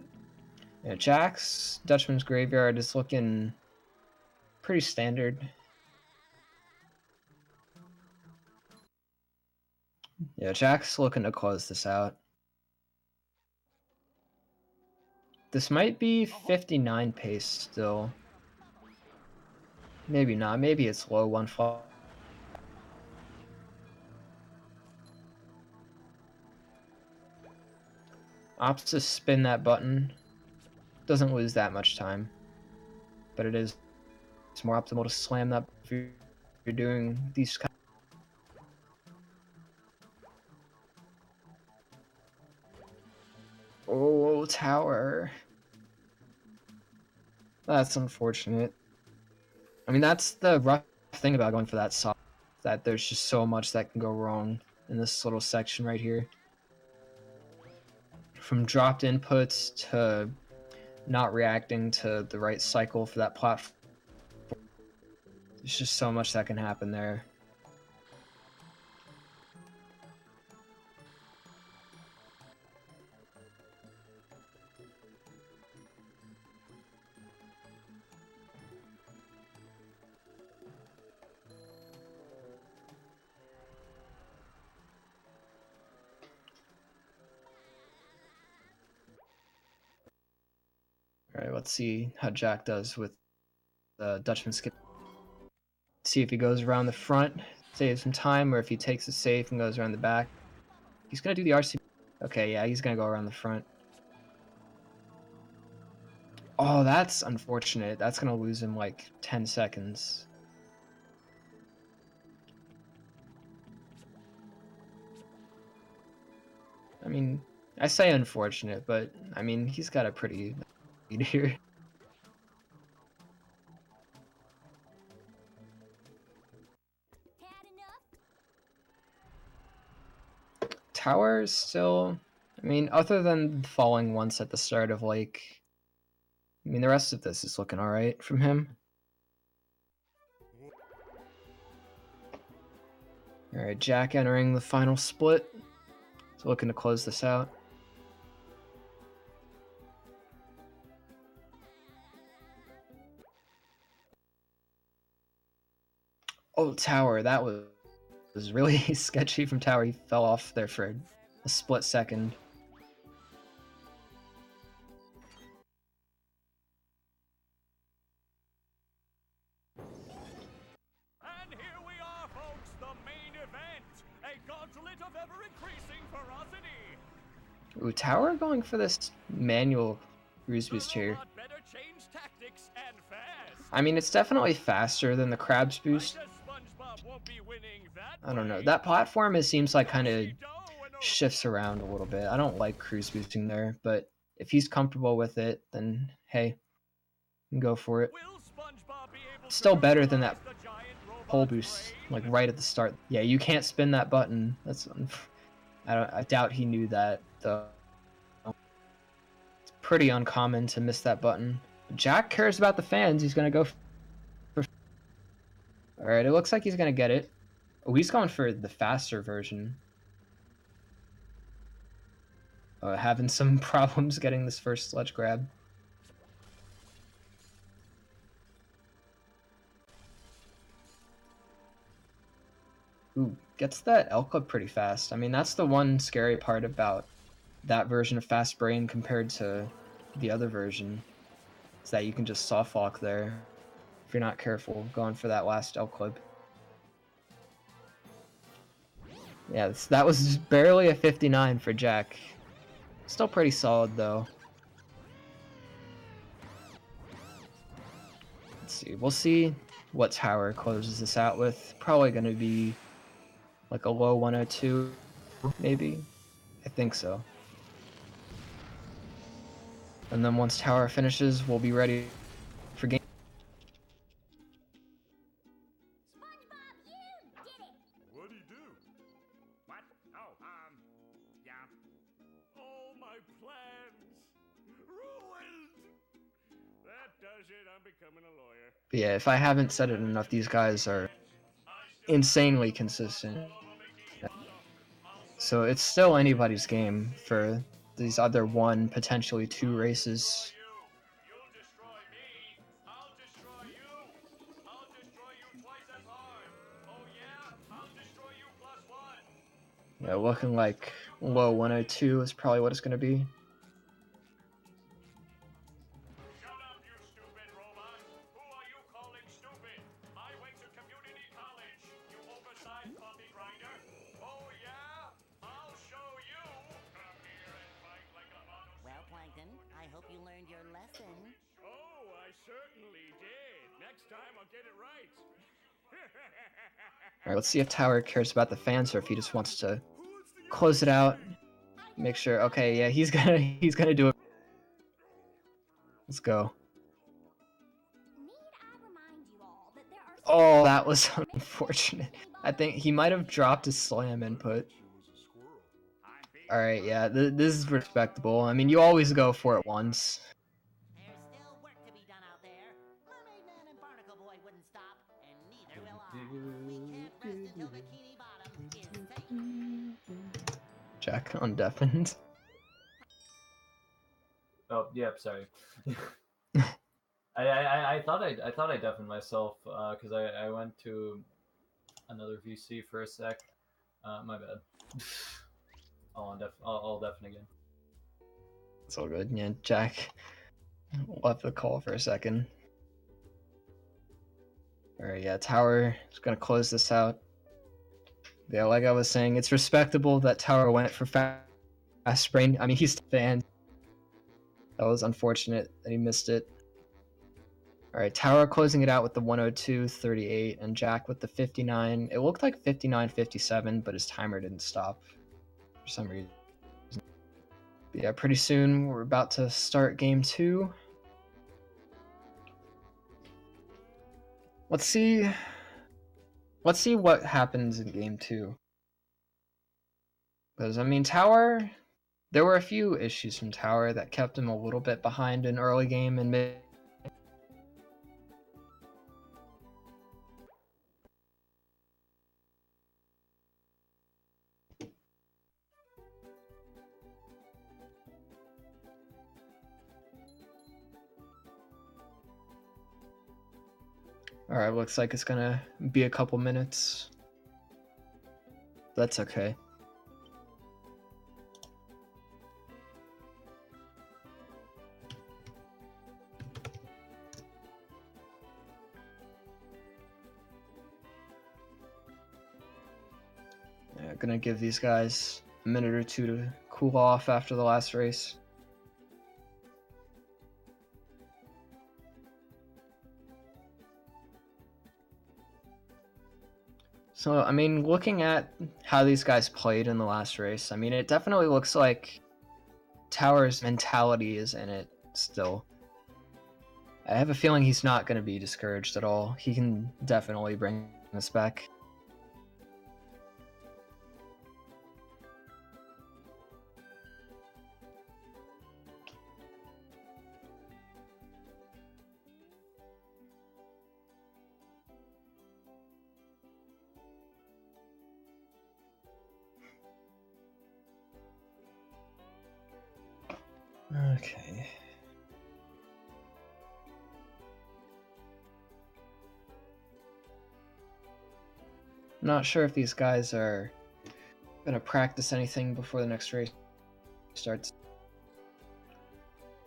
Speaker 1: Yeah, Jack's Dutchman's Graveyard is looking pretty standard. Yeah, Jack's looking to close this out. This might be 59 pace still. Maybe not. Maybe it's low 1-5. Opts to spin that button. Doesn't lose that much time. But it's more optimal to slam that if you're doing these kind. Oh, Tower. That's unfortunate. I mean, that's the rough thing about going for that soft, that there's just so much that can go wrong in this little section right here. From dropped inputs to not reacting to the right cycle for that platform. There's just so much that can happen there. All right, let's see how Jack does with the Dutchman skip. See if he goes around the front, saves some time, or if he takes a safe and goes around the back. He's going to do the RC. Okay, yeah, he's gonna go around the front. Oh, that's unfortunate. That's gonna lose him like 10 seconds. I mean, I say unfortunate, but I mean, he's got a pretty lead here. Tower is still, I mean, other than falling once at the start of like, I mean, the rest of this is looking alright from him. Alright, Jack entering the final split. So looking to close this out. Oh, Tower, that was really sketchy from Tower. He fell off there for a split second.
Speaker 2: And here we are, folks, the main event. A gauntlet of ever-increasing ferocity.
Speaker 1: Ooh, Tower going for this manual cruise boost here.
Speaker 2: Better change tactics and fast.
Speaker 1: I mean, it's definitely faster than the Crab's boost.
Speaker 2: SpongeBob won't be winning that
Speaker 1: I don't know.
Speaker 2: way.
Speaker 1: That platform, it seems like kind of shifts around a little bit. I don't like cruise boosting there, but if he's comfortable with it, then hey, go for it.
Speaker 2: Will SpongeBob be able
Speaker 1: Still
Speaker 2: to
Speaker 1: better than that
Speaker 2: neutralize the giant robot
Speaker 1: pole boost,
Speaker 2: brain?
Speaker 1: like right at the start. Yeah, you can't spin that button. That's I doubt he knew that though. It's pretty uncommon to miss that button. Jack cares about the fans. He's gonna go for. All right, it looks like he's gonna get it. Oh, he's going for the faster version. Having some problems getting this first sledge grab. Ooh, gets that L clip pretty fast. I mean, that's the one scary part about that version of Fast Brain compared to the other version. Is that you can just soft lock there if you're not careful going for that last L clip. Yeah, that was barely a 59 for Jack. Still pretty solid though. Let's see. We'll see what Tower closes this out with. Probably going to be like a low 102, maybe. I think so. And then once Tower finishes, we'll be ready for game.
Speaker 3: SpongeBob, you did it!
Speaker 2: What'd he do? What? Oh, yeah. All my plans ruined. That does it. I'm becoming a lawyer.
Speaker 1: But yeah, if I haven't said it enough, these guys are insanely consistent. So it's still anybody's game for these other one, potentially two races.
Speaker 2: You'll destroy me. I'll destroy you. I'll destroy you twice as hard. Oh yeah, I'll destroy you +1.
Speaker 1: Yeah, looking like low 102 is probably what it's going to be.
Speaker 2: Shut up, you stupid robot. Who are you calling stupid? I went to community college, you oversized coffee grinder. Oh yeah? I'll show you. Come here and fight like a model.
Speaker 3: Well, Plankton, I hope you learned your lesson.
Speaker 2: Oh, I certainly did. Next time I'll get it right.
Speaker 1: Alright, let's see if Tower cares about the fans or if he just wants to close it out. Make sure. Okay, yeah, he's gonna do it. Let's go.
Speaker 3: Need I remind you all that there are
Speaker 1: Oh, that was unfortunate. I think he might have dropped his slam input. Alright, yeah, this is respectable. I mean, you always go for it once.
Speaker 3: There's still work to be done out there. Mermaid Man and Barnacle Boy wouldn't stop, and neither will I. We can't rest until Bikini Bottom is safe.
Speaker 1: Jack undeafened.
Speaker 4: Oh, yep, sorry. I thought I deafened myself because I went to another VC for a sec. My bad. I'll deafen again.
Speaker 1: It's all good. Yeah, Jack left the call for a second. Alright, yeah, Tower is gonna close this out. Yeah, like I was saying, it's respectable that Tower went for fast sprained. I mean, he's fanned. That was unfortunate that he missed it. All right, Tower closing it out with the 102.38 and Jack with the 59. It looked like 59.57, but his timer didn't stop for some reason. But yeah, pretty soon we're about to start game 2. Let's see what happens in game 2. Because, I mean, Tower, there were a few issues from Tower that kept him a little bit behind in early game and mid. Alright, looks like it's gonna be a couple minutes. That's okay. Yeah, gonna give these guys a minute or two to cool off after the last race. So, I mean, looking at how these guys played in the last race, I mean, it definitely looks like Tower's mentality is in it still. I have a feeling he's not going to be discouraged at all. He can definitely bring us back. Okay. I'm not sure if these guys are going to practice anything before the next race starts.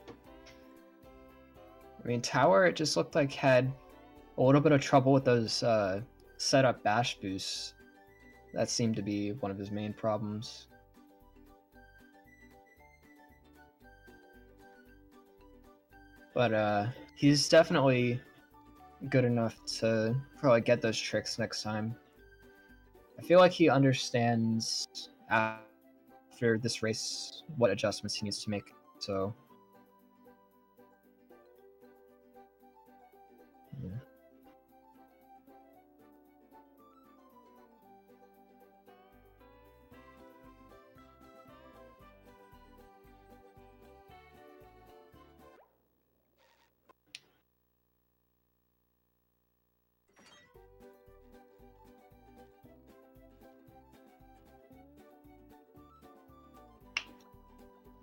Speaker 1: I mean, Tower, it just looked like had a little bit of trouble with those setup bash boosts. That seemed to be one of his main problems. But he's definitely good enough to probably get those tricks next time. I feel like he understands after this race what adjustments he needs to make. So, yeah.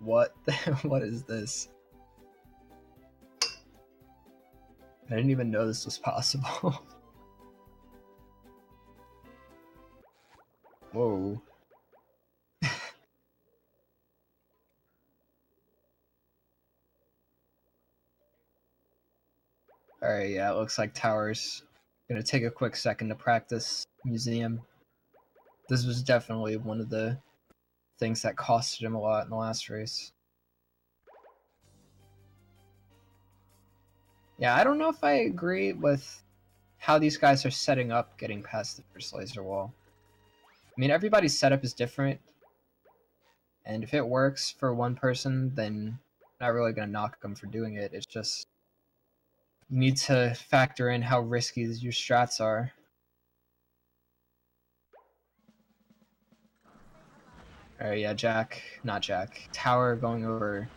Speaker 1: What? What is this? I didn't even know this was possible. Whoa. Alright, yeah, it looks like Tower's gonna take a quick second to practice Museum. This was definitely one of the things that costed him a lot in the last race. Yeah, I don't know if I agree with how these guys are setting up getting past the first laser wall. I mean, everybody's setup is different, and if it works for one person, then I'm not really going to knock them for doing it. It's just you need to factor in how risky your strats are. Alright, yeah, Tower going over.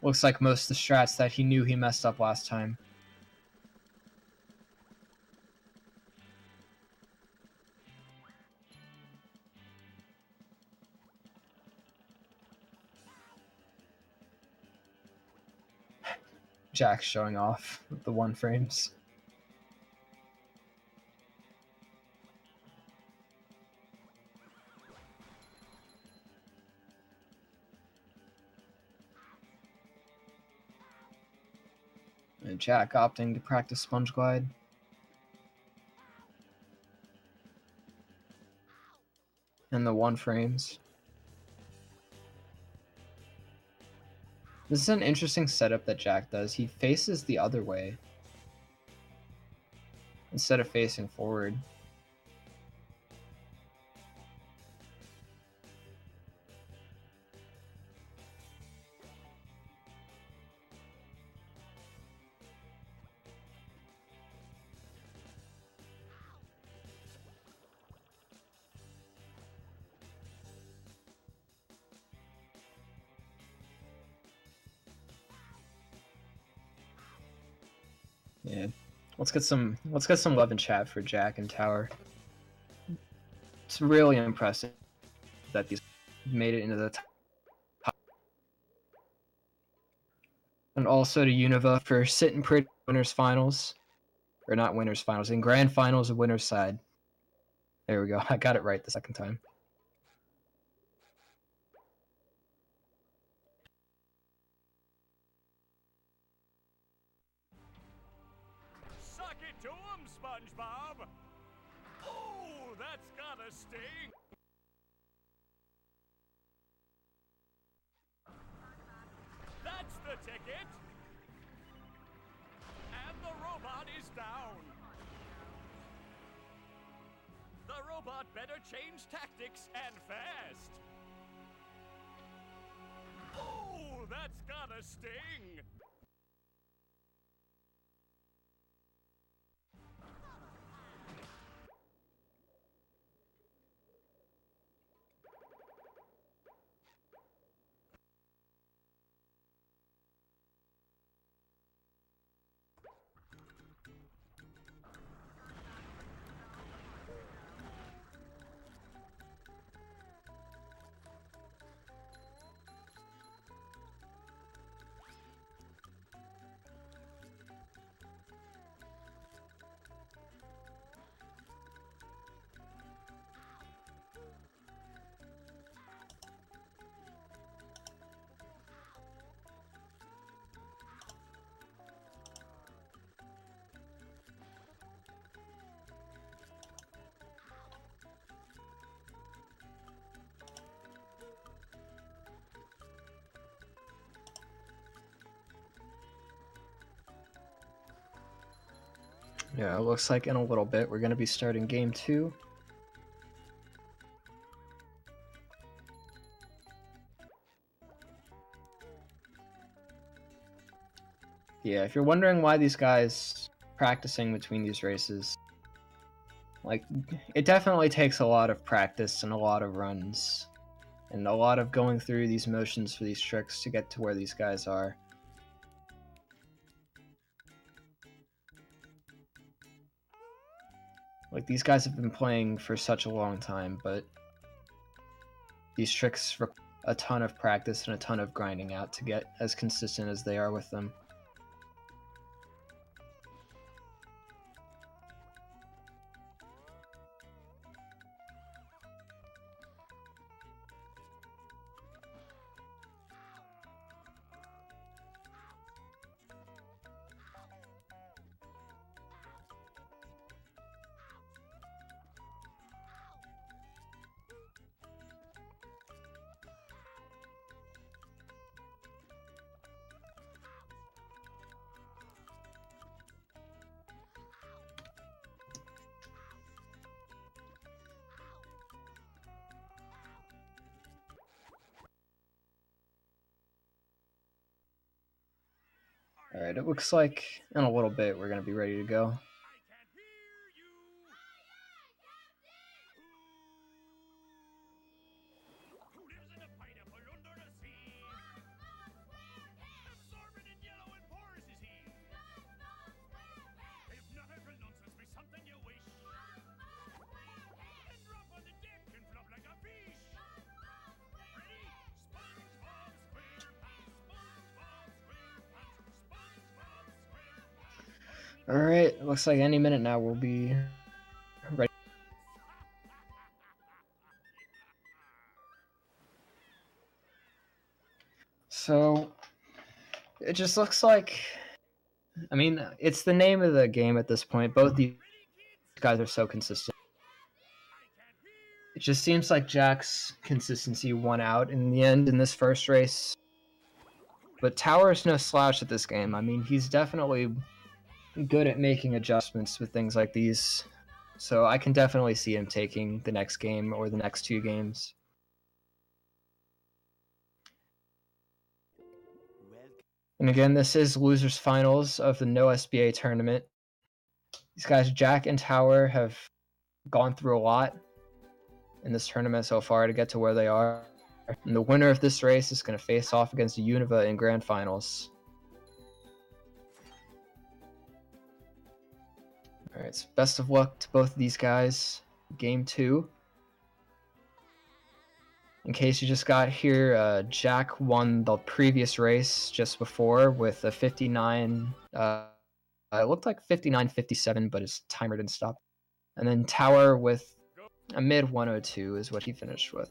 Speaker 1: Looks like most of the strats that he knew he messed up last time. Jack showing off with the 1 frames. And Jack opting to practice Sponge Glide. And the 1 frames. This is an interesting setup that Jack does. He faces the other way instead of facing forward. Yeah. Let's get some love in chat for Jack and Tower. It's really impressive that these made it into the top. And also to Univa for sitting pretty winners finals. Or not winners finals, in grand finals of winners side. There we go. I got it right the second time.
Speaker 2: Suck it to him, SpongeBob! Oh, that's gotta sting! That's the ticket! And the robot is down! The robot better change tactics and fast! Oh, that's gotta sting!
Speaker 1: Yeah, it looks like in a little bit we're going to be starting game 2. Yeah, if you're wondering why these guys practicing between these races, like, it definitely takes a lot of practice and a lot of runs and a lot of going through these motions for these tricks to get to where these guys are. Like, these guys have been playing for such a long time, but these tricks require a ton of practice and a ton of grinding out to get as consistent as they are with them. Alright, it looks like in a little bit we're going to be ready to go.
Speaker 2: I can't hear you! Who lives in a pineapple under the sea? Absorbent and yellow and porous is he. If not every nonsense be something you wish. And drop on the deck and flop like a fish. Ready? SpongeBob SquarePants, SpongeBob SquarePants, SpongeBob SquarePants.
Speaker 1: Alright, it looks like any minute now we'll be ready. So, it just looks like, I mean, it's the name of the game at this point. Both these guys are so consistent. It just seems like Jack's consistency won out in the end in this first race. But Tower's no slouch at this game. I mean, he's definitely good at making adjustments with things like these. So I can definitely see him taking the next game or the next 2 games. And again, this is losers finals of the no SBA tournament. These guys, Jack and Tower, have gone through a lot in this tournament so far to get to where they are. And the winner of this race is going to face off against Univa in grand finals. Alright, so best of luck to both of these guys. Game 2. In case you just got here, Jack won the previous race just before with a 59, it looked like 59.57, but his timer didn't stop. And then Tower with a mid 102 is what he finished with.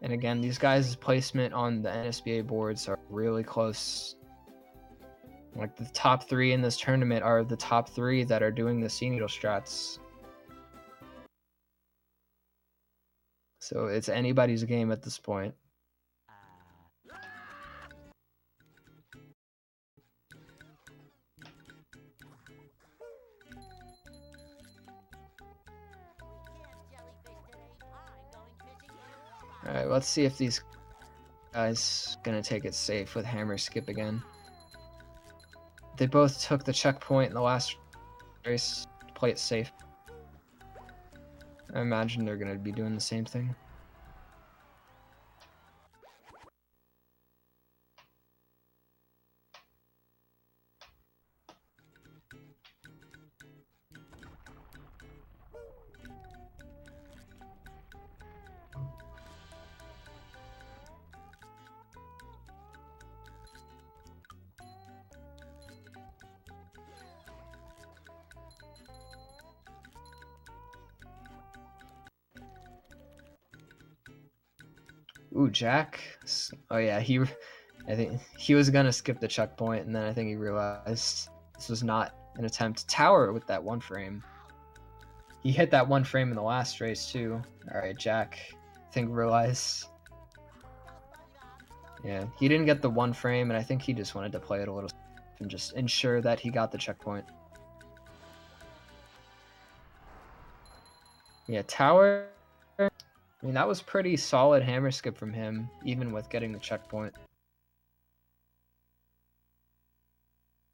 Speaker 1: And again, these guys' placement on the NSBA boards are really close. Like the top 3 in this tournament are the top 3 that are doing the C needle strats. So it's anybody's game at this point. Alright, let's see if these guys gonna take it safe with hammer skip again. They both took the checkpoint in the last race to play it safe. I imagine they're gonna be doing the same thing. Ooh, Jack. Oh yeah, I think he was gonna skip the checkpoint, and then I think he realized this was not an attempt. Tower with that 1 frame. He hit that 1 frame in the last race too. Alright, Jack, I think realized. Yeah, he didn't get the 1 frame, and I think he just wanted to play it a little and just ensure that he got the checkpoint. Yeah, Tower. I mean, that was pretty solid hammer skip from him, even with getting the checkpoint.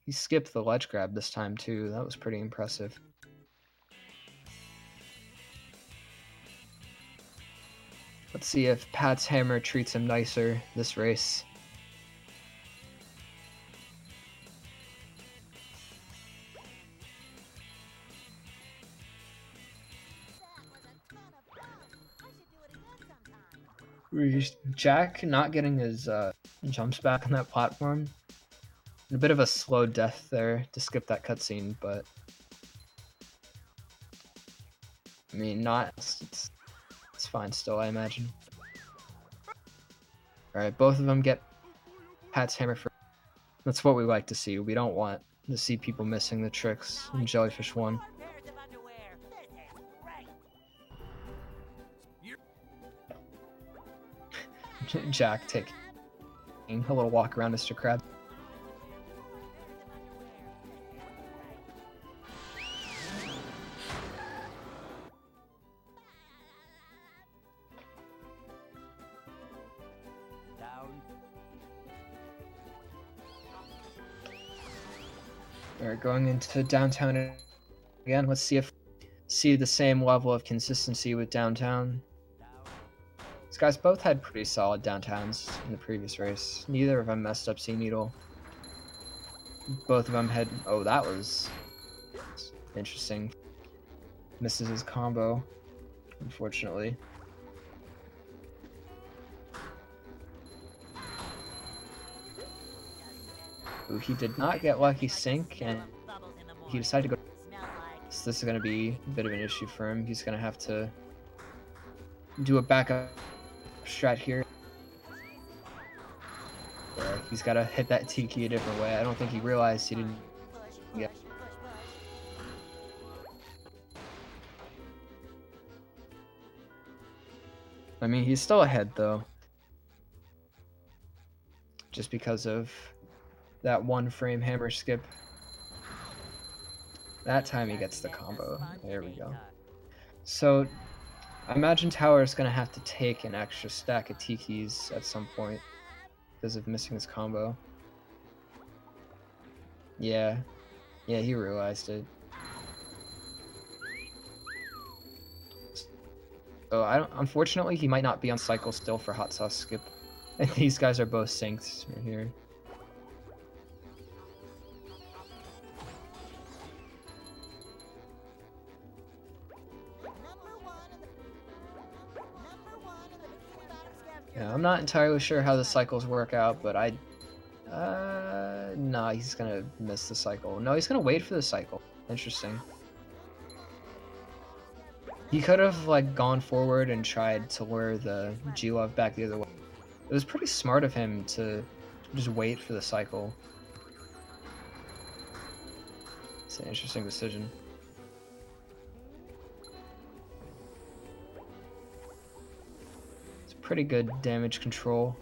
Speaker 1: He skipped the ledge grab this time too. That was pretty impressive. Let's see if Pat's hammer treats him nicer this race. Jack not getting his jumps back on that platform. A bit of a slow death there to skip that cutscene, but I mean, it's fine still, I imagine. Alright, both of them get Pat's hammer first. That's what we like to see. We don't want to see people missing the tricks in Jellyfish 1. Jack taking a little walk around Mr. Krabs. Alright, going into downtown again. Let's see the same level of consistency with downtown. These guys both had pretty solid downtowns in the previous race. Neither of them messed up C needle. Both of them had... Oh, that was interesting. Misses his combo, unfortunately. Ooh, he did not get lucky sync, and he decided to go... So this is going to be a bit of an issue for him. He's going to have to do a backup strat here. He's got to hit that Tiki a different way. I don't think he realized he didn't get... I mean, he's still ahead though. Just because of that one frame hammer skip. That time he gets the combo. There we go. So I imagine Tower is going to have to take an extra stack of Tikis at some point because of missing his combo. Yeah, he realized it. So unfortunately, he might not be on cycle still for hot sauce skip. And these guys are both synced right here. Yeah, I'm not entirely sure how the cycles work out, but nah, he's gonna miss the cycle. No, he's gonna wait for the cycle. Interesting. He could have like gone forward and tried to lure the G-Love back the other way. It was pretty smart of him to just wait for the cycle. It's an interesting decision. It's pretty good damage control.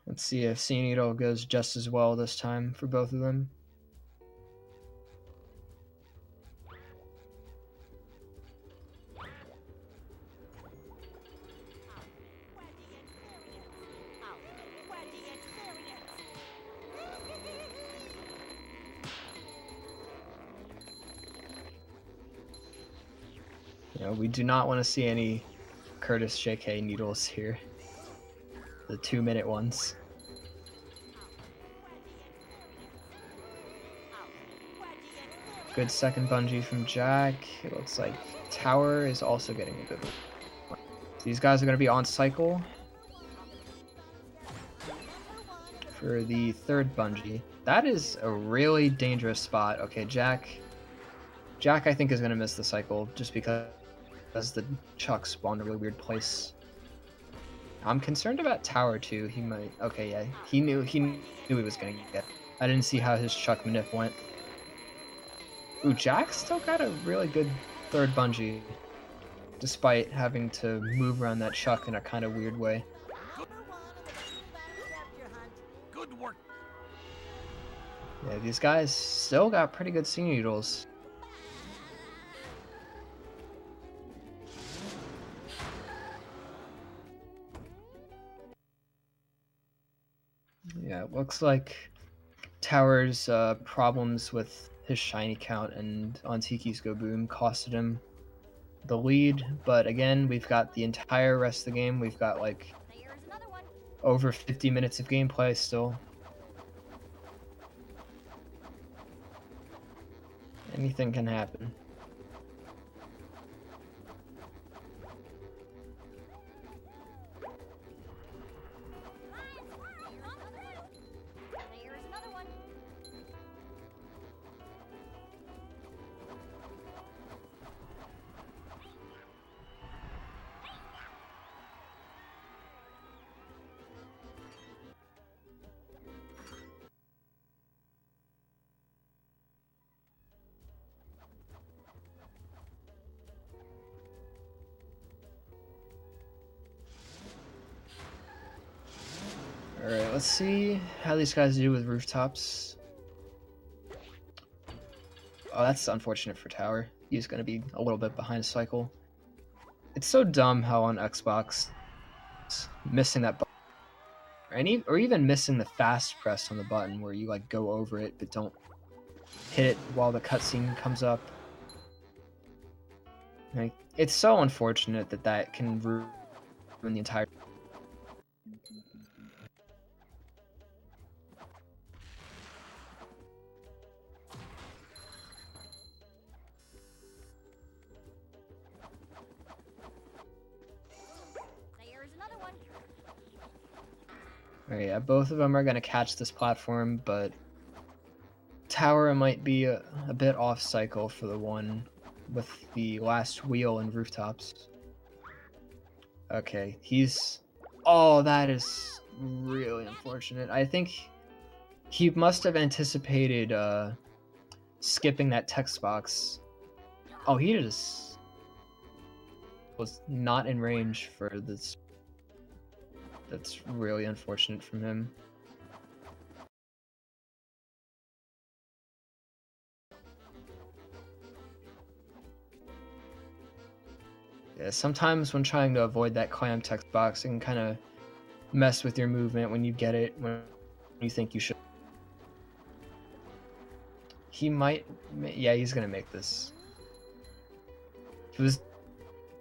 Speaker 1: Let's see if Sea Needle goes just as well this time for both of them. You know, we do not want to see any Curtis JK needles here. The 2-minute ones. Good second bungee from Jack. It looks like Tower is also getting a good one. These guys are going to be on cycle for the third bungee. That is a really dangerous spot. Okay, Jack I think is going to miss the cycle just because the Chuck spawned a really weird place. I'm concerned about Tower too. He might. Okay, yeah. He knew he was going to get. I didn't see how his Chuck manip went. Ooh, Jack still got a really good third bungee, despite having to move around that Chuck in a kind of weird way.
Speaker 2: Good work.
Speaker 1: Yeah, these guys still got pretty good Sea Needles. Yeah, it looks like Tower's problems with his shiny count and on Tiki's Go Boom costed him the lead, but again, we've got the entire rest of the game. We've got like over 50 minutes of gameplay still. Anything can happen. Alright, let's see how these guys do with rooftops. Oh, that's unfortunate for Tower. He's going to be a little bit behind cycle. It's so dumb how on Xbox, missing that button, or even missing the fast press on the button where you like go over it but don't hit it while the cutscene comes up. Like, it's so unfortunate that can ruin the entire. Alright, yeah, both of them are going to catch this platform, but Tower might be a bit off cycle for the one with the last wheel and rooftops. Okay, he's... Oh, that is really unfortunate. I think He must have anticipated skipping that text box. Oh, he just was not in range for this. That's really unfortunate from him. Yeah, sometimes when trying to avoid that clam text box, it can kind of mess with your movement when you get it when you think you should. He might, yeah, he's gonna make this. He was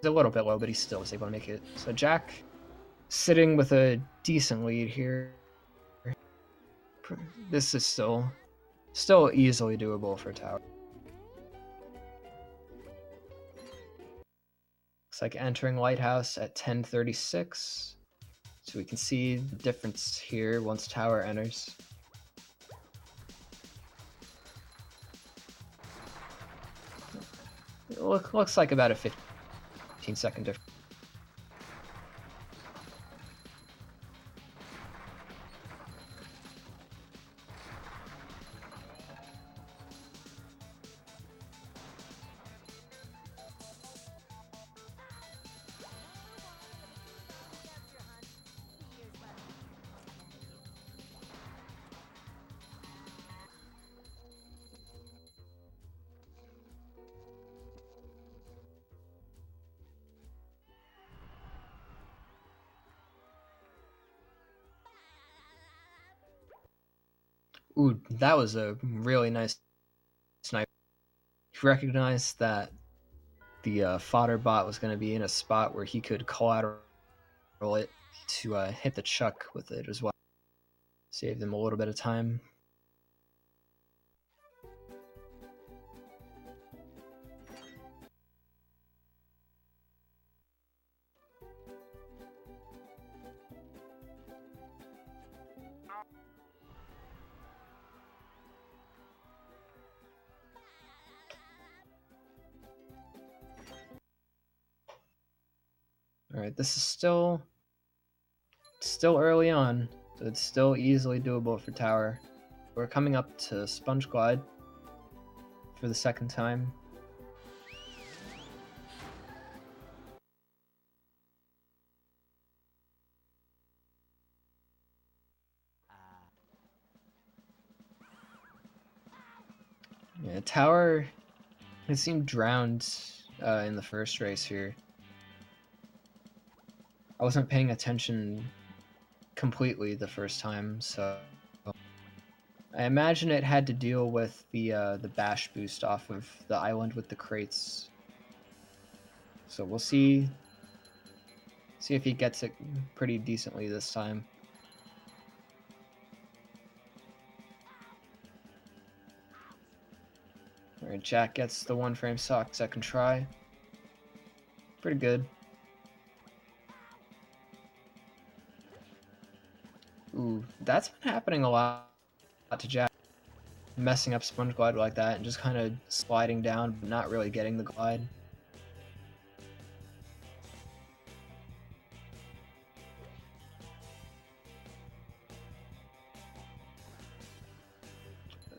Speaker 1: a little bit low, but he still was able to make it. So Jack sitting with a decent lead here. This is still easily doable for Tower. Looks like entering Lighthouse at 10:36. So we can see the difference here once Tower enters. It looks like about a 15-second difference. Ooh, that was a really nice snipe. He recognized that the fodder bot was going to be in a spot where he could collateral it to hit the chuck with it as well. Save them a little bit of time. All right, this is still early on, so it's still easily doable for Tower. We're coming up to Sponge Glide for the second time. Yeah, Tower, it seemed drowned in the first race here. I wasn't paying attention completely the first time, so I imagine it had to deal with the bash boost off of the island with the crates. So we'll see if he gets it pretty decently this time. All right, Jack gets the 1-frame sock second try. Pretty good. Ooh, that's been happening a lot to Jack. Messing up Sponge Glide like that and just kind of sliding down, but not really getting the glide.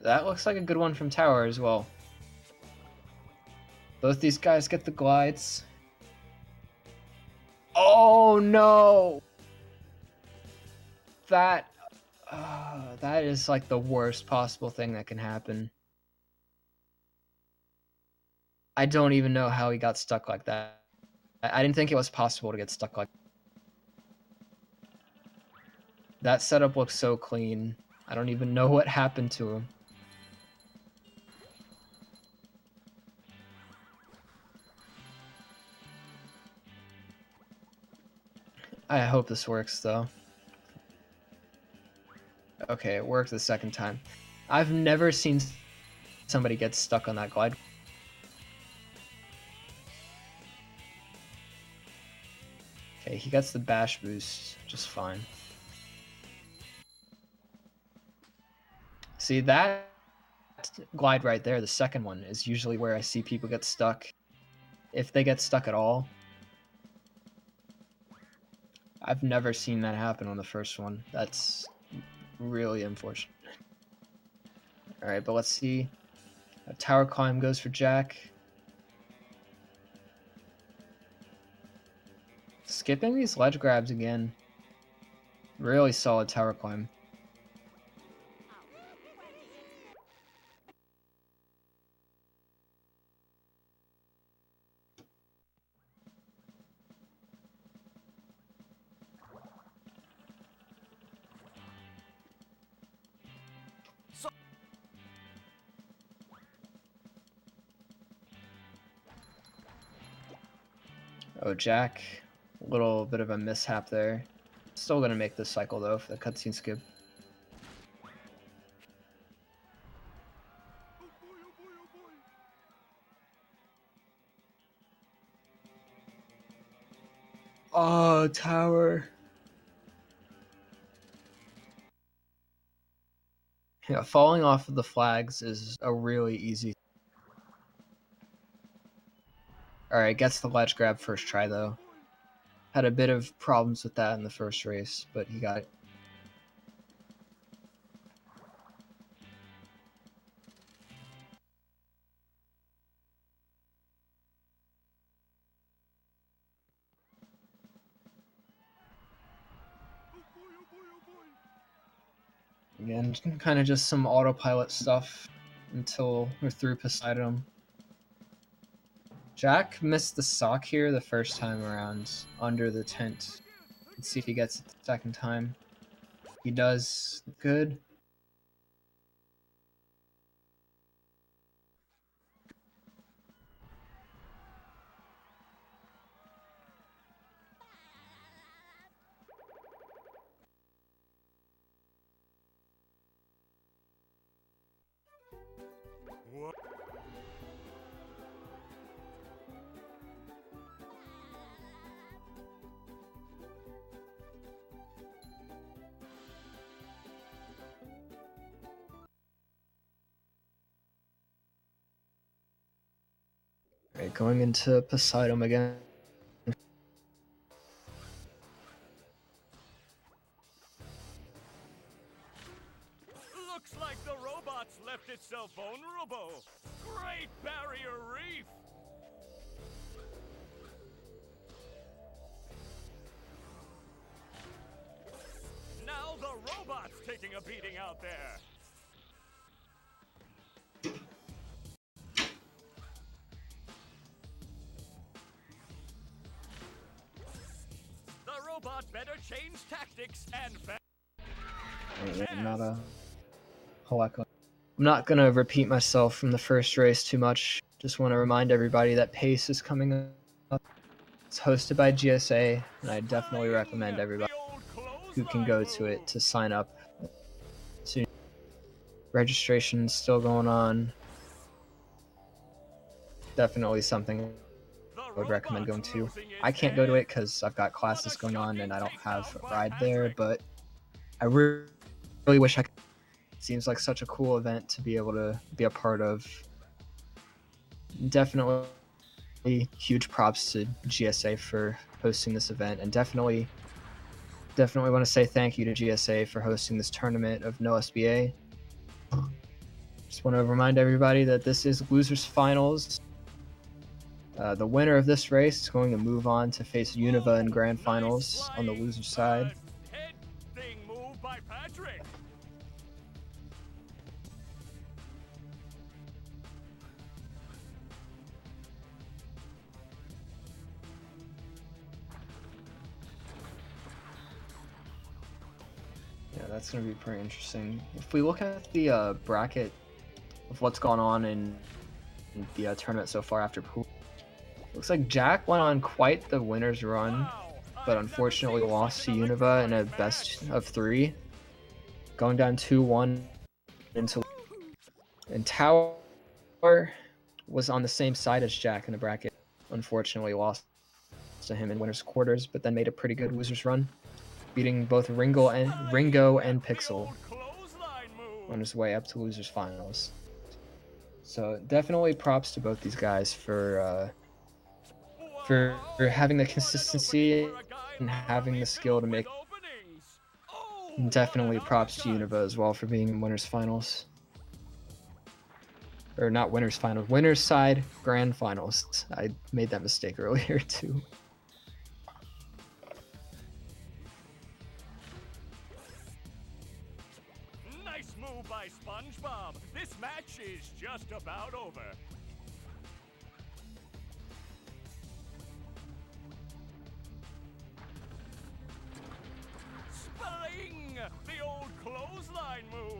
Speaker 1: That looks like a good one from Tower as well. Both these guys get the glides. Oh no! That is like the worst possible thing that can happen. I don't even know how he got stuck like that. I didn't think it was possible to get stuck like that. That setup looks so clean. I don't even know what happened to him. I hope this works though. Okay, it worked the second time. I've never seen somebody get stuck on that glide. Okay, he gets the bash boost just fine. See, that glide right there, the second one, is usually where I see people get stuck. If they get stuck at all. I've never seen that happen on the first one. That's really unfortunate. All right, but let's see. A tower climb goes for Jack. Skipping these ledge grabs again. Really solid tower climb. Oh, Jack. A little bit of a mishap there. Still gonna make this cycle though for the cutscene skip. Oh, tower. Yeah, falling off of the flags is a really easy. Alright, gets the ledge grab first try though. Had a bit of problems with that in the first race, but he got it. Again, kind of just some autopilot stuff until we're through Poseidon. Jack missed the sock here the first time around under the tent. Let's see if he gets it the second time. He does. Good.
Speaker 2: What?
Speaker 1: Alright, going into Poseidon again.
Speaker 2: Looks like the robot's left itself vulnerable. Great Barrier Reef! Now the robot's taking a beating out there. The robot better change tactics and
Speaker 1: Not a Halakha. I'm not gonna repeat myself from the first race too much. Just want to remind everybody that PACE is coming up. It's hosted by GSA, and I definitely recommend everybody who can go to it to sign up. Soon. Registration's still going on. Definitely something I would recommend going to. I can't go to it because I've got classes going on and I don't have a ride there, but I really wish I could. Seems like such a cool event to be able to be a part of. Definitely huge props to GSA for hosting this event, and definitely want to say thank you to GSA for hosting this tournament of no SBA. Just want to remind everybody that this is Losers Finals. The winner of this race is going to move on to face Univa in Grand Finals on the loser side.
Speaker 2: Head thing move by Patrick.
Speaker 1: Yeah, that's going to be pretty interesting. If we look at the bracket of what's gone on in the tournament so far after pool, looks like Jack went on quite the winner's run, but unfortunately lost to Univa in a best of 3, going down 2-1 into. And Tower was on the same side as Jack in the bracket. Unfortunately lost to him in winner's quarters, but then made a pretty good loser's run, beating both Ringo and Pixel on his way up to losers finals. So definitely props to both these guys for having the consistency and having the skill to make. And definitely props to Univa as well for being in winners finals. or not winners final, winners side grand finals. I made that mistake earlier too.
Speaker 2: Nice move by SpongeBob. This match is just about over. Spring! The old clothesline move.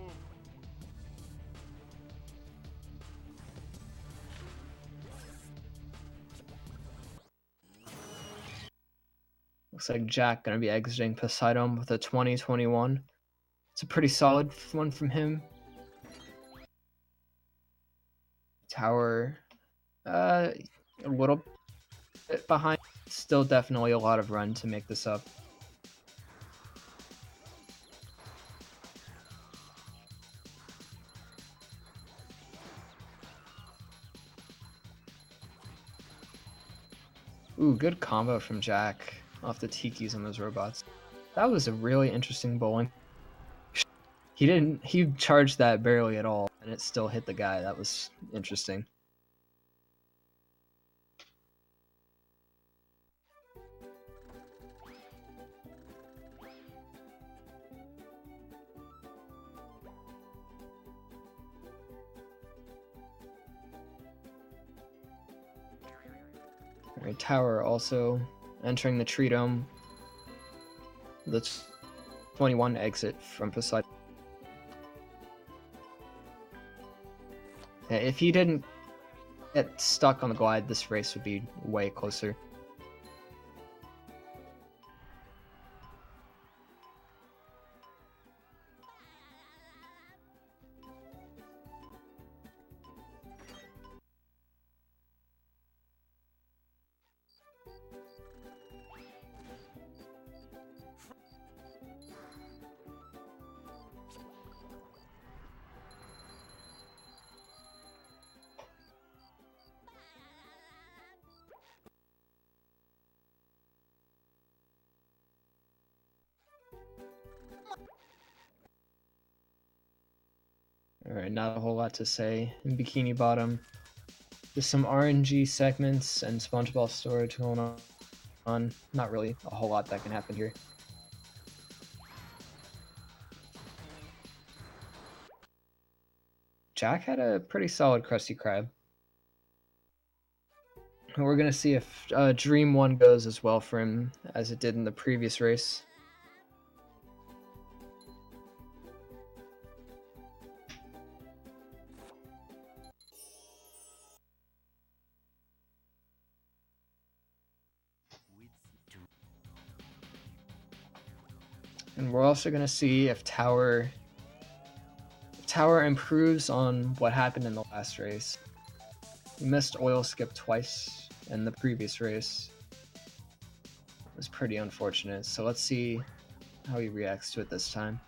Speaker 1: Looks like Jack gonna be exiting Poseidon with a 2021. It's a pretty solid one from him. Tower, a little bit behind. Still definitely a lot of run to make this up. Ooh, good combo from Jack off the Tikis on those robots. That was a really interesting bowling. He charged that barely at all, and it still hit the guy. That was interesting. Alright, Tower also entering the tree dome. That's 21 exit from Poseidon. Yeah, if he didn't get stuck on the glide, this race would be way closer. Alright, not a whole lot to say in Bikini Bottom. Just some RNG segments and SpongeBob storage going on. Not really a whole lot that can happen here. Jack had a pretty solid Krusty Krab. We're going to see if Dream 1 goes as well for him as it did in the previous race. And we're also going to see if Tower improves on what happened in the last race. He missed oil skip twice in the previous race. It was pretty unfortunate, so let's see how he reacts to it this time.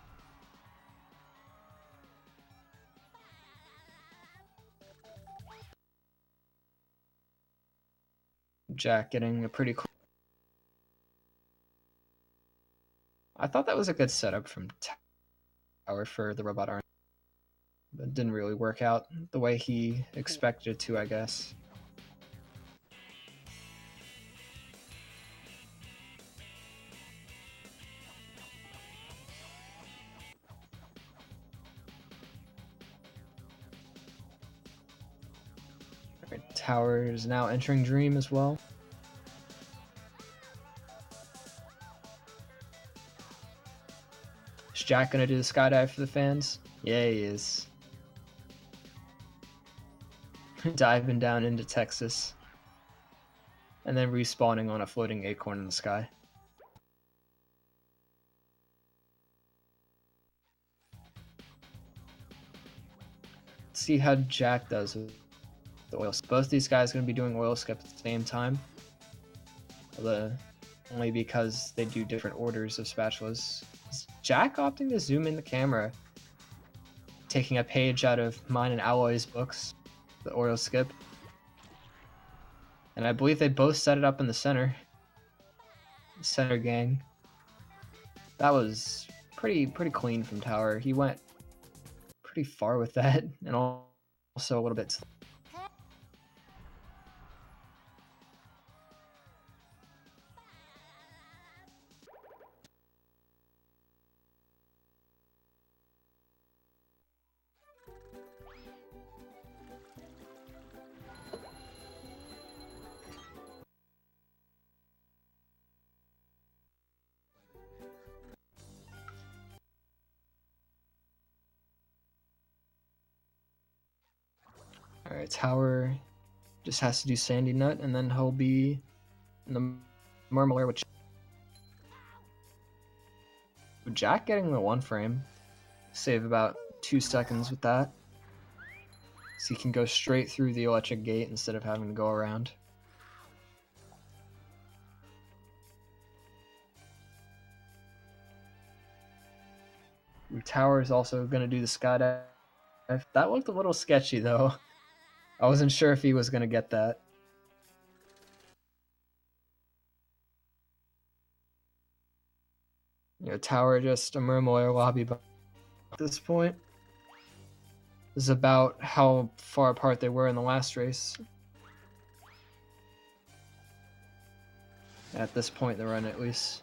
Speaker 1: Jack getting a pretty cool. I thought that was a good setup from Tower for the robot arm, but it didn't really work out the way he expected it to, I guess. Alright, Tower is now entering Dream as well. Is Jack gonna do the skydive for the fans? Yeah, he is. Diving down into Texas. And then respawning on a floating acorn in the sky. Let's see how Jack does with the oil skip. Both these guys are going to be doing oil skip at the same time. Only because they do different orders of spatulas. Is Jack opting to zoom in the camera? Taking a page out of mine and Alloy's books. The oil skip. And I believe they both set it up in the center. Center gang. That was pretty clean from Tower. He went pretty far with that, and also a little bit. Alright, Tower just has to do Sandy Nut, and then he'll be in the Murmler, which Jack getting the 1 frame. Save about 2 seconds with that. So he can go straight through the electric gate instead of having to go around. Tower is also going to do the skydive. That looked a little sketchy though. I wasn't sure if he was going to get that. You know, Tower just a Murmler lobby at this point. This is about how far apart they were in the last race. At this point in the run, at least.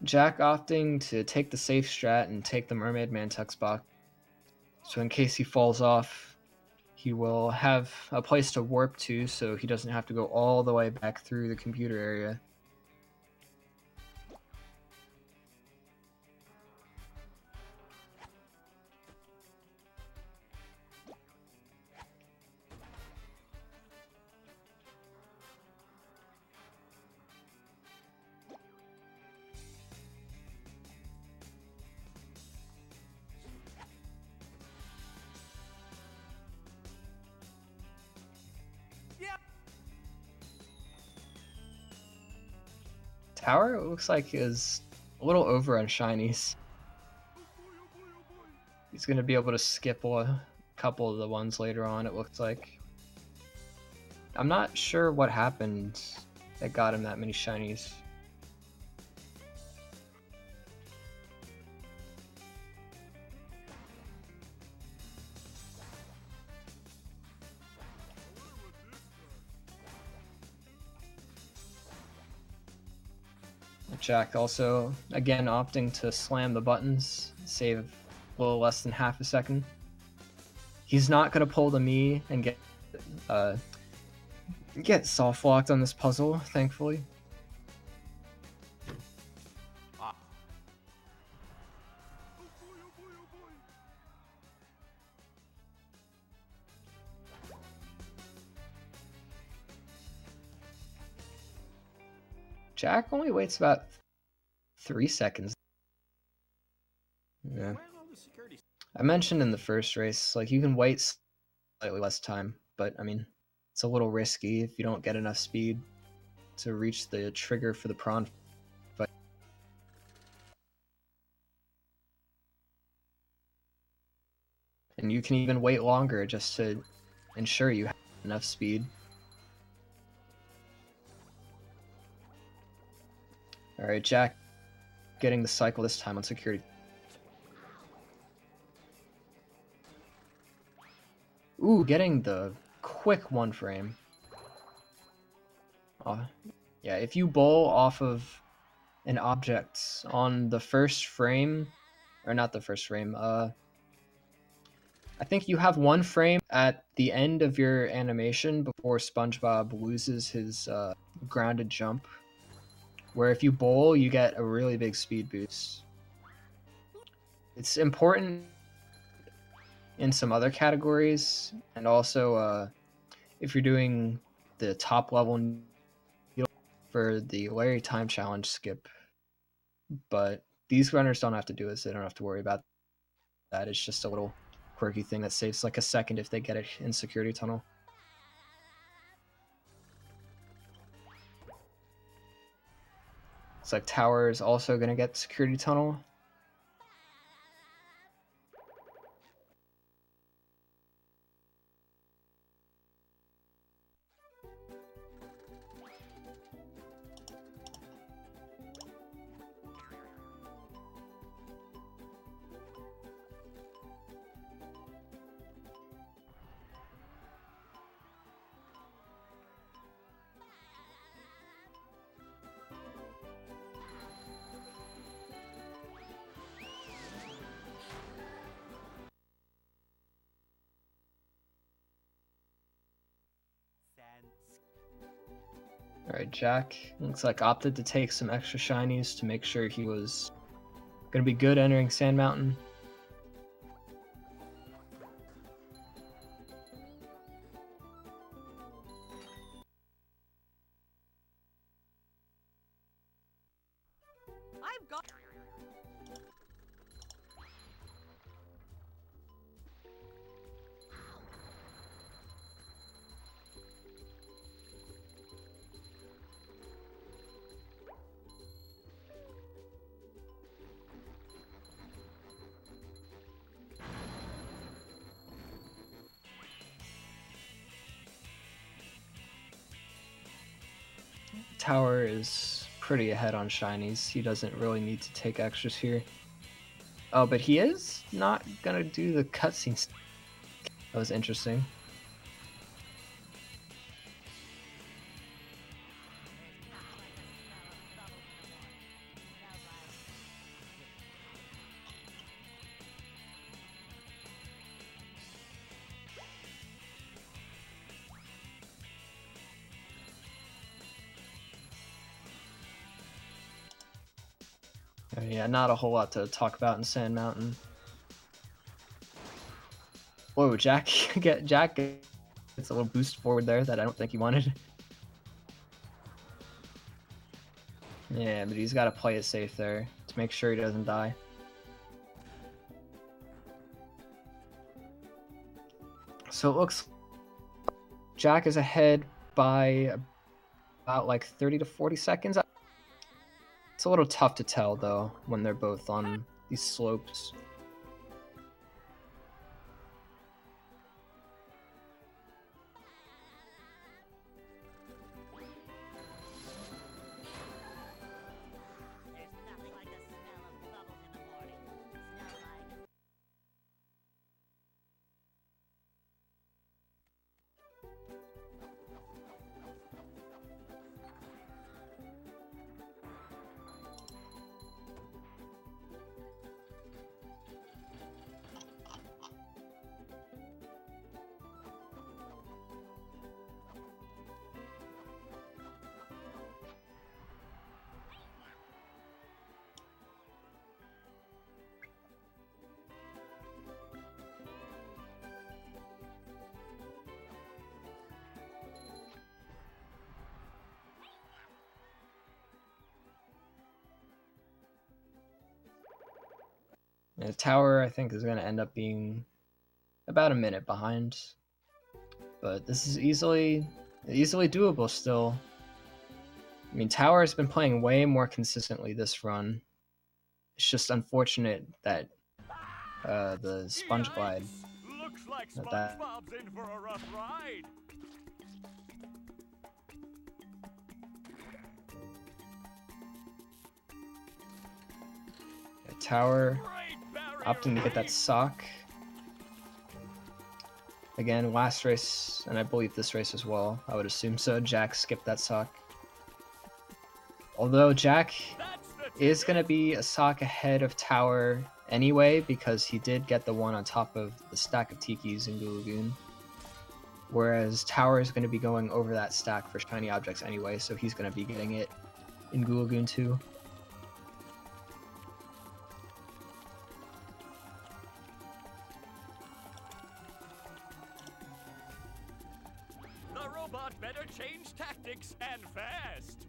Speaker 1: Jack opting to take the safe strat and take the Mermaid Man Tux box. So in case he falls off, he will have a place to warp to, so he doesn't have to go all the way back through the computer area. Tower, it looks like, is a little over on shinies. He's going to be able to skip a couple of the ones later on, it looks like. I'm not sure what happened that got him that many shinies. Jack also, again, opting to slam the buttons, save a little less than half a second. He's not going to pull the me and get soft locked on this puzzle, thankfully. Jack only waits about 3 seconds. Yeah. I mentioned in the first race, like, you can wait slightly less time, but I mean, it's a little risky if you don't get enough speed to reach the trigger for the prawn fight. And you can even wait longer just to ensure you have enough speed. Alright, Jack getting the cycle this time on security. Ooh, getting the quick 1 frame. Yeah, if you bowl off of an object on the first frame, or not the first frame, I think you have 1 frame at the end of your animation before SpongeBob loses his grounded jump. Where if you bowl, you get a really big speed boost. It's important in some other categories, and also if you're doing the top level for the Larry Time Challenge skip. But these runners don't have to do this, they don't have to worry about that. It's just a little quirky thing that saves like a second if they get it in security tunnel. It's like Tower is also going to get security tunnel. Alright, Jack looks like opted to take some extra shinies to make sure he was gonna be good entering Sand Mountain.
Speaker 3: I've got.
Speaker 1: Tower is pretty ahead on shinies. He doesn't really need to take extras here. Oh, but he is not gonna do the cutscene. That was interesting. Yeah, not a whole lot to talk about in Sand Mountain. Whoa, Jack Jack gets a little boost forward there that I don't think he wanted. Yeah, but he's got to play it safe there to make sure he doesn't die. So it looks Jack is ahead by about like 30 to 40 seconds. It's a little tough to tell though when they're both on these slopes.
Speaker 3: There's nothing like the smell of bubbles in the morning. Smell like.
Speaker 1: The tower, I think, is going to end up being about a minute behind. But this is easily doable still. I mean, Tower has been playing way more consistently this run. It's just unfortunate that the Sponge Glide...
Speaker 2: Looks like
Speaker 1: that-
Speaker 2: SpongeBob's in for a rough ride.
Speaker 1: Tower
Speaker 2: Great barrier
Speaker 1: opting to get that
Speaker 2: reef.
Speaker 1: sock. Again, last race, and I believe this race as well. I would assume so. Jack skipped that sock. Although Jack
Speaker 2: That's the
Speaker 1: is going to
Speaker 2: ticket.
Speaker 1: be a sock ahead of Tower anyway, because he did get the one on top of the stack of Tikis in Goo Lagoon. Whereas Tower is going to be going over that stack for shiny objects anyway, so he's going to be getting it in Goo Lagoon too.
Speaker 2: The robot better change tactics and fast.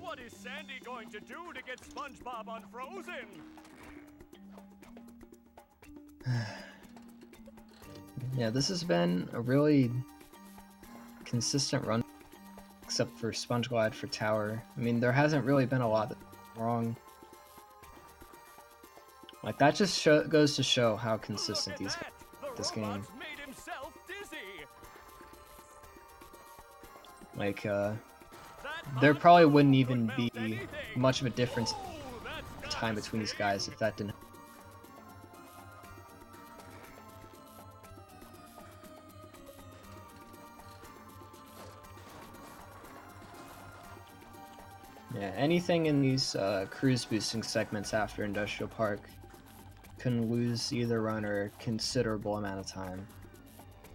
Speaker 2: What is Sandy going to do to get SpongeBob unfrozen?
Speaker 1: Yeah, this has been a really consistent run, except for Sponge Glide for Tower. I mean, there hasn't really been a lot wrong. Like, that just goes to show how consistent
Speaker 2: Look
Speaker 1: these
Speaker 2: at that! The
Speaker 1: this game.
Speaker 2: robot's made himself dizzy.
Speaker 1: Like,
Speaker 2: That
Speaker 1: there probably wouldn't
Speaker 2: could
Speaker 1: even
Speaker 2: melt
Speaker 1: be
Speaker 2: anything.
Speaker 1: much of a difference
Speaker 2: Oh, that's
Speaker 1: in time
Speaker 2: gotta
Speaker 1: between these
Speaker 2: sting.
Speaker 1: guys if that didn't. Yeah, anything in these cruise boosting segments after Industrial Park can lose either run or a considerable amount of time.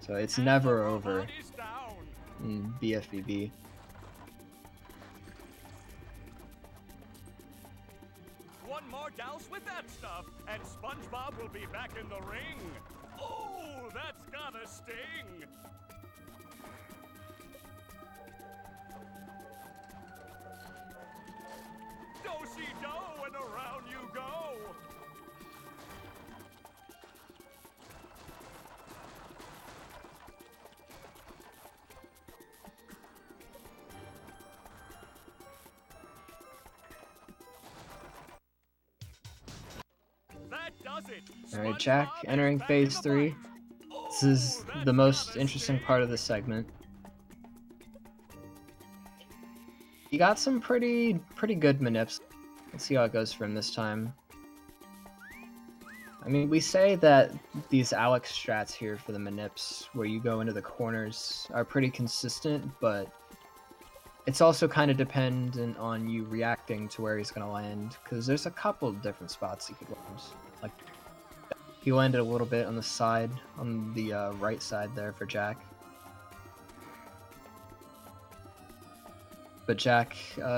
Speaker 1: So it's never over in BfBB.
Speaker 2: One more douse with that stuff, and SpongeBob will be back in the ring. Oh, that's gotta sting. Do-si-do, and around you go. That does it.
Speaker 1: Alright, Jack
Speaker 2: SpongeBob
Speaker 1: entering
Speaker 2: is back
Speaker 1: phase
Speaker 2: in the
Speaker 1: 3.
Speaker 2: fight.
Speaker 1: This is
Speaker 2: Oh, that's
Speaker 1: the most
Speaker 2: gotta
Speaker 1: interesting
Speaker 2: sting.
Speaker 1: part of the segment. He got some pretty good manips. Let's see how it goes for him this time. I mean, we say that these Alex strats here for the manips, where you go into the corners, are pretty consistent, but it's also kind of dependent on you reacting to where he's going to land, because there's a couple of different spots he could land. Like, he landed a little bit on the side, on the right side there for Jack. But Jack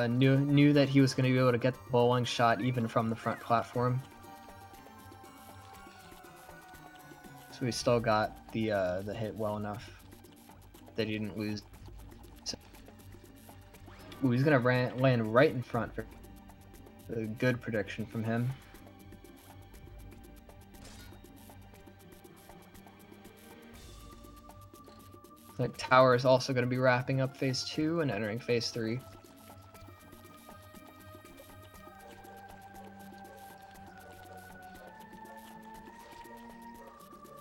Speaker 1: knew that he was going to be able to get the bowling shot even from the front platform. So he still got the hit well enough that he didn't lose. Ooh, he's going to land right in front for a good prediction from him. Like Tower is also going to be wrapping up phase 2 and entering phase 3.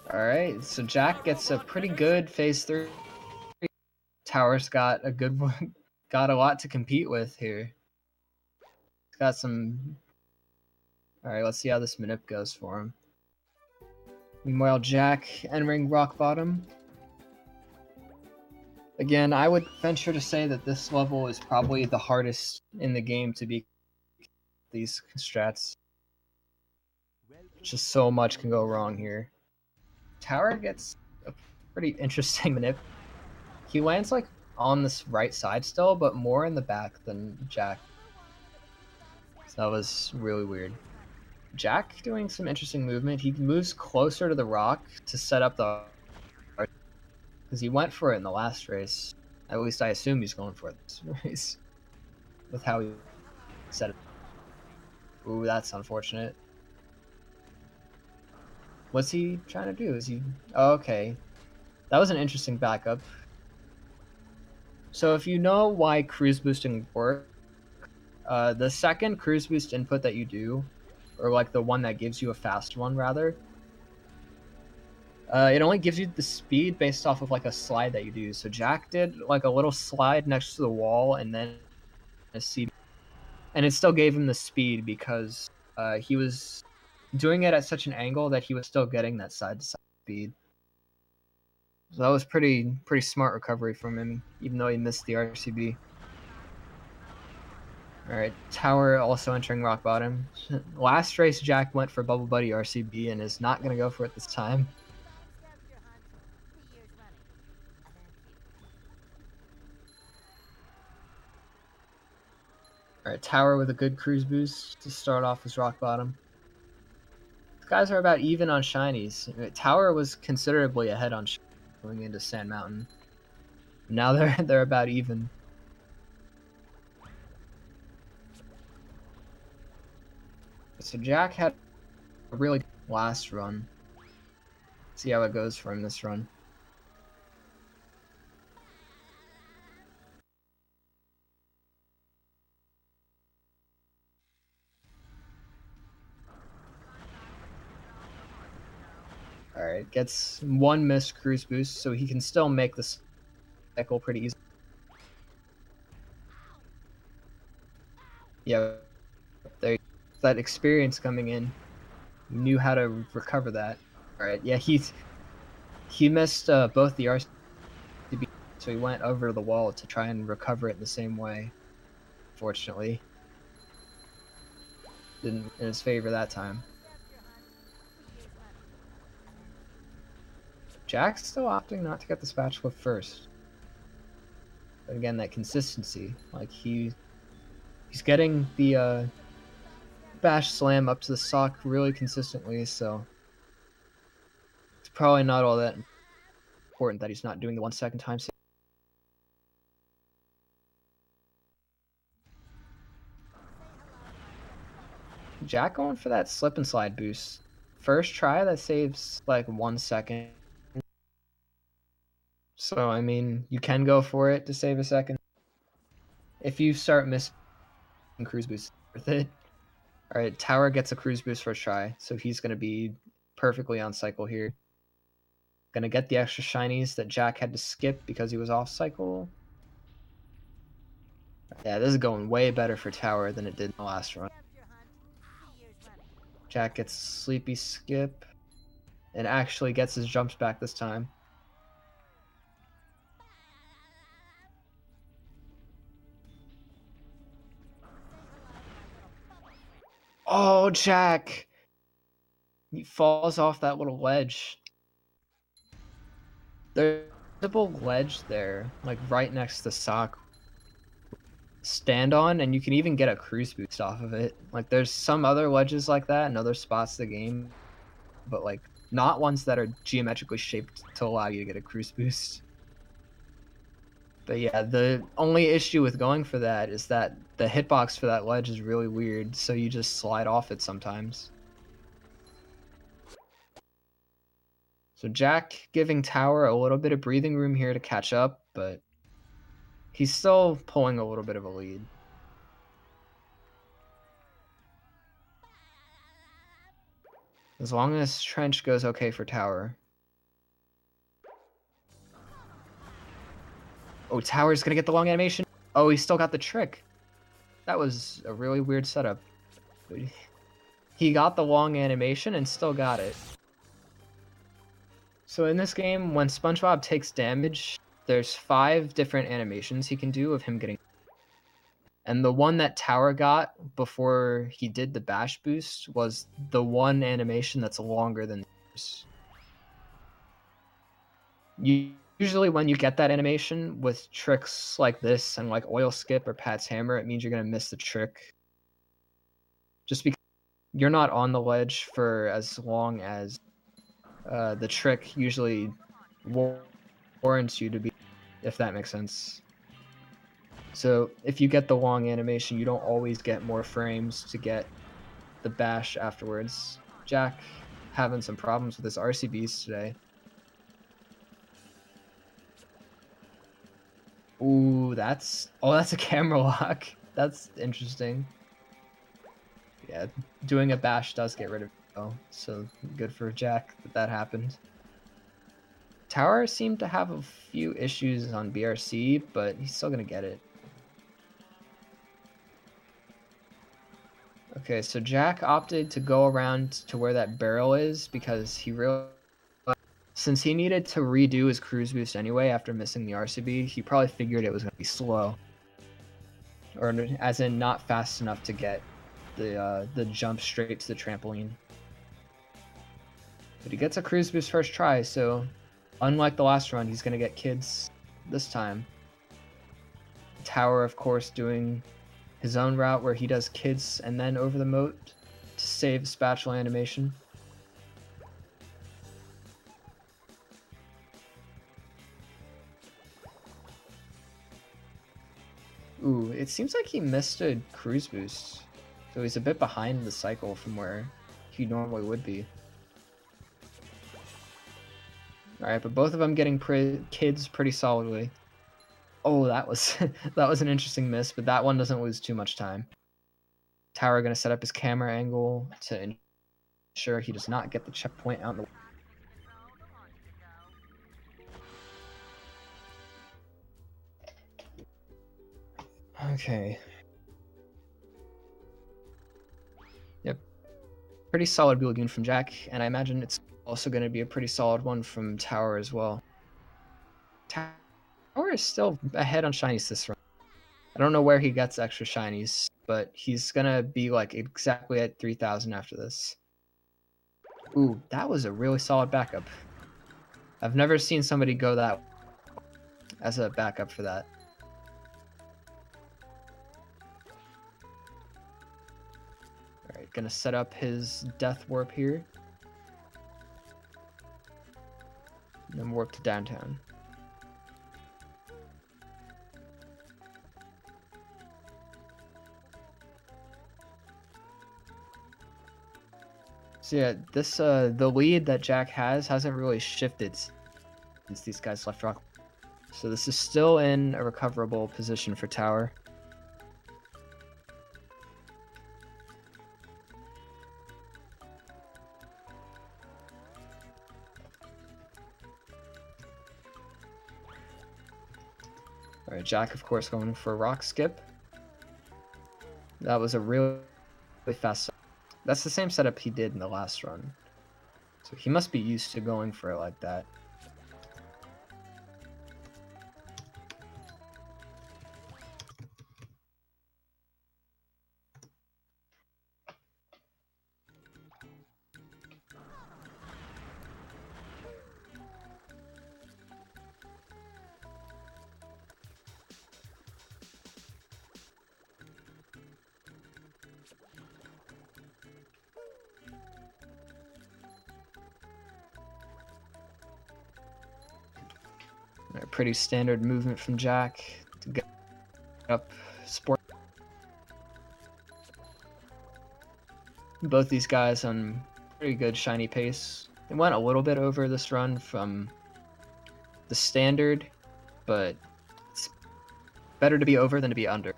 Speaker 1: Alright, so Jack gets a pretty good phase 3. Tower's got a good one, got a lot to compete with here. He's got some... Alright, let's see how this manip goes for him. Meanwhile, Jack entering rock bottom. Again, I would venture to say that this level is probably the hardest in the game to beat these strats. Just so much can go wrong here. Tower gets a pretty interesting manip. He lands like on this right side still, but more in the back than Jack. So that was really weird. Jack doing some interesting movement. He moves closer to the rock to set up the... Because he went for it in the last race. At least I assume he's going for it this race. With how he set it. Ooh, that's unfortunate. What's he trying to do? Is he... Oh, okay. That was an interesting backup. So if you know why cruise boosting works, the second cruise boost input that you do, or like the one that gives you a fast one rather, it only gives you the speed based off of like a slide that you do. So Jack did like a little slide next to the wall and then a speed, and it still gave him the speed because he was doing it at such an angle that he was still getting that side to side speed. So that was pretty smart recovery from him, even though he missed the RCB. Alright, Tower also entering rock bottom. Last race, Jack went for Bubble Buddy RCB and is not going to go for it this time. Alright, Tower with a good cruise boost to start off his rock bottom. These guys are about even on shinies. Tower was considerably ahead on shinies going into Sand Mountain. Now they're about even. So Jack had a really good last run. See how it goes for him this run. Alright, gets one missed cruise boost, so he can still make the cycle pretty easily. Yeah, there, that experience coming in. He knew how to recover that. Alright, yeah, he missed both the RCB, so he went over the wall to try and recover it the same way, fortunately. in his favor that time. Jack's still opting not to get the spatula first. But again, that consistency. Like, he's getting the bash slam up to the sock really consistently, so it's probably not all that important that he's not doing the 1 second time. Jack going for that slip and slide boost. First try, that saves like 1 second. So, I mean, you can go for it to save a second. If you start missing cruise boost with it. Alright, Tower gets a cruise boost first try, so he's going to be perfectly on cycle here. Gonna get the extra shinies that Jack had to skip because he was off cycle. Yeah, this is going way better for Tower than it did in the last run. Jack gets sleepy skip and actually gets his jumps back this time. Oh, Jack! He falls off that little ledge. There's a double ledge there, like right next to Sock. Stand on, and you can even get a cruise boost off of it. Like, there's some other ledges like that in other spots of the game, but like not ones that are geometrically shaped to allow you to get a cruise boost. But yeah, the only issue with going for that is that the hitbox for that ledge is really weird, so you just slide off it sometimes. So Jack giving Tower a little bit of breathing room here to catch up, but he's still pulling a little bit of a lead. As long as Trench goes okay for Tower. Oh, Tower's gonna get the long animation. Oh, he still got the trick. That was a really weird setup. He got the long animation and still got it. So in this game, when SpongeBob takes damage, there's 5 different animations he can do of him getting. And the one that Tower got before he did the bash boost was the one animation that's longer than the others. Usually when you get that animation with tricks like this and like oil skip or Pat's hammer, it means you're going to miss the trick. Just because you're not on the ledge for as long as the trick usually warrants you to be, if that makes sense. So if you get the long animation, you don't always get more frames to get the bash afterwards. Jack having some problems with his RCBs today. Ooh, that's a camera lock. That's interesting. Yeah, doing a bash does get rid of it, though, so good for Jack that happened. Tower seemed to have a few issues on BRC, but he's still gonna get it. Okay, so Jack opted to go around to where that barrel is because he realized since he needed to redo his cruise boost anyway after missing the RCB, he probably figured it was going to be slow. Or as in not fast enough to get the jump straight to the trampoline. But he gets a cruise boost first try, so unlike the last run, he's going to get kids this time. Tower, of course, doing his own route where he does kids and then over the moat to save spatula animation. Ooh, it seems like he missed a cruise boost, so he's a bit behind the cycle from where he normally would be. Alright, but both of them getting kids pretty solidly. Oh, that was that was an interesting miss, but that one doesn't lose too much time. Tower gonna set up his camera angle to ensure he does not get the checkpoint out in the. Okay. Yep. Pretty solid Blue Lagoon from Jack, and I imagine it's also going to be a pretty solid one from Tower as well. Tower is still ahead on shinies this run. I don't know where he gets extra shinies, but he's gonna be like exactly at 3,000 after this. Ooh, that was a really solid backup. I've never seen somebody go that as a backup for that. Alright, gonna set up his death warp here. And then warp to downtown. So yeah, this the lead that Jack hasn't really shifted since these guys left Rock. So this is still in a recoverable position for Tower. Alright, Jack of course going for a rock skip. That was a really fast. That's the same setup he did in the last run. So he must be used to going for it like that. A pretty standard movement from Jack to get up sport. Both these guys on pretty good shiny pace. They went a little bit over this run from the standard, but it's better to be over than to be under.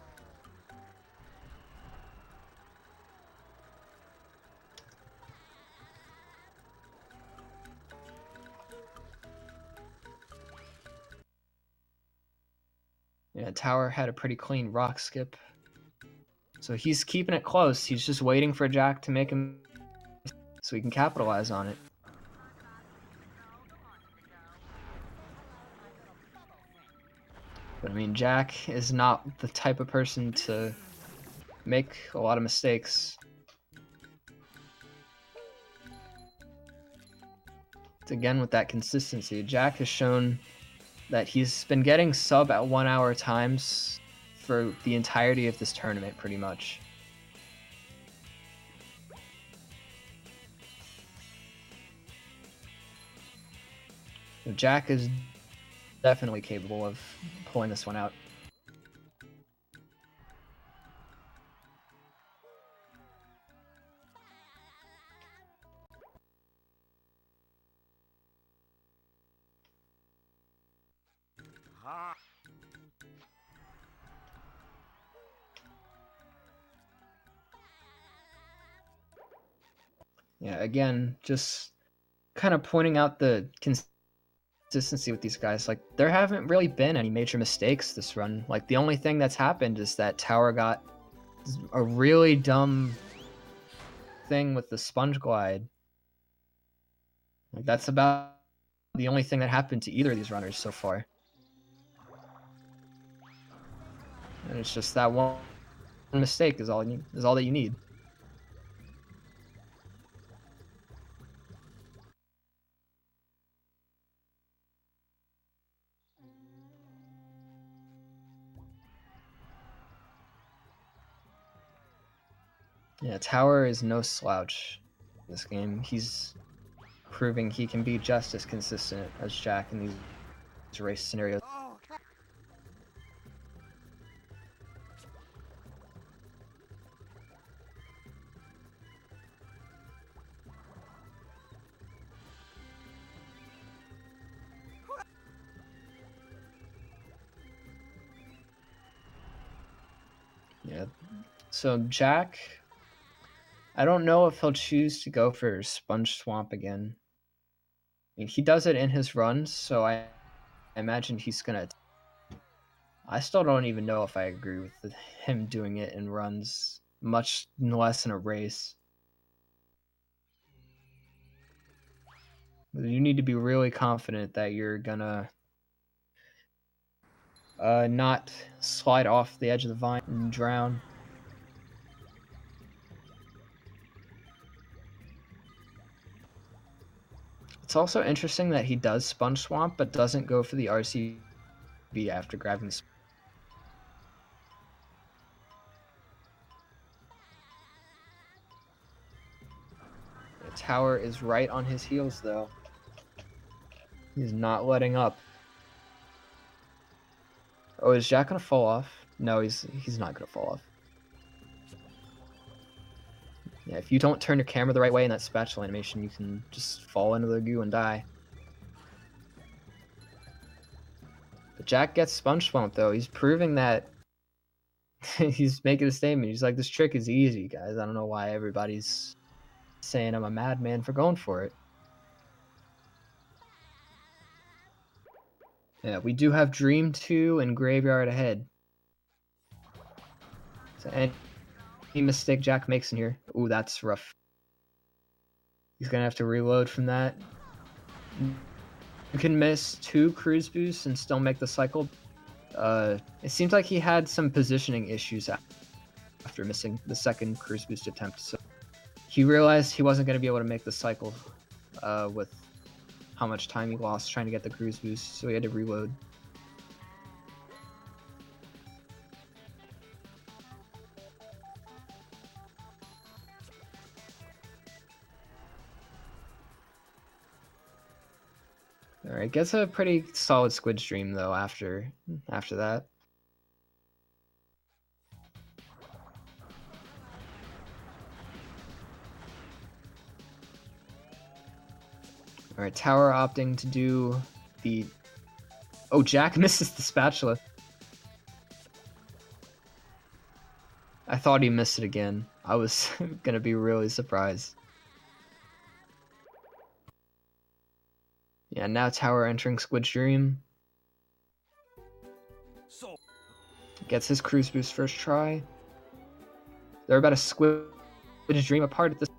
Speaker 1: Yeah, Tower had a pretty clean rock skip. So he's keeping it close. He's just waiting for Jack to make him so he can capitalize on it. But I mean, Jack is not the type of person to make a lot of mistakes. It's again with that consistency. Jack has shown that he's been getting sub at 1 hour times for the entirety of this tournament, pretty much. Jack is definitely capable of pulling this one out. Yeah, again, just kind of pointing out the consistency with these guys. Like, there haven't really been any major mistakes this run. Like, the only thing that's happened is that Tower got a really dumb thing with the sponge glide. Like, that's about the only thing that happened to either of these runners so far. And it's just that one mistake is all that you need. Yeah, Tower is no slouch in this game. He's proving he can be just as consistent as Jack in these race scenarios. Yeah, so Jack, I don't know if he'll choose to go for Sponge Swamp again. I mean, he does it in his runs, so I imagine he's gonna. I still don't even know if I agree with him doing it in runs, much less in a race. You need to be really confident that you're gonna not slide off the edge of the vine and drown. It's also interesting that he does Sponge Swamp, but doesn't go for the RCB after grabbing the tower is right on his heels, though. He's not letting up. Oh, is Jack gonna fall off? No, he's not gonna fall off. Yeah, if you don't turn your camera the right way in that spatula animation, you can just fall into the goo and die. But Jack gets Sponge Swamp, though. He's proving that he's making a statement. He's like, this trick is easy, guys. I don't know why everybody's saying I'm a madman for going for it. Yeah, we do have Dream 2 and Graveyard ahead. So any mistake Jack makes in here, ooh, that's rough. He's gonna have to reload from that. You can miss 2 cruise boosts and still make the cycle. It seems like he had some positioning issues after missing the second cruise boost attempt. So he realized he wasn't going to be able to make the cycle with how much time he lost trying to get the cruise boost, so he had to reload. Alright, gets a pretty solid squid stream though after that. Alright, Tower opting to do the... Oh, Jack misses the spatula. I thought he missed it again. I was gonna be really surprised. Yeah, now Tower entering Squid Dream. Gets his cruise boost first try. They're about to Squid Dream apart at this.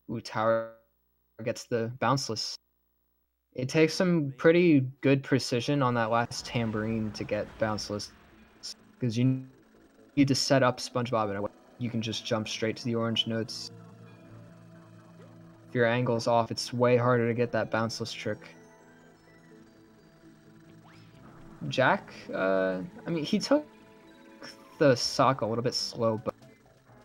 Speaker 1: Ooh, Tower gets the bounceless. It takes some pretty good precision on that last tambourine to get bounceless, because you need to set up SpongeBob in a way you can just jump straight to the orange notes. If your angle's off, it's way harder to get that bounceless trick. Jack, I mean, he took the sock a little bit slow, but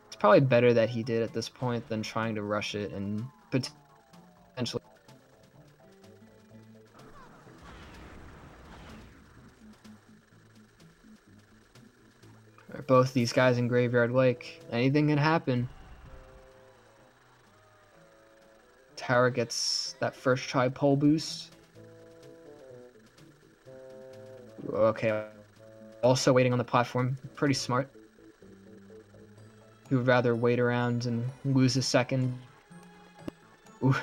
Speaker 1: it's probably better that he did at this point than trying to rush it and potentially. Both these guys in Graveyard Lake. Anything can happen. Tower gets that first try pole boost. Okay. Also waiting on the platform. Pretty smart. He would rather wait around and lose a second. Ooh,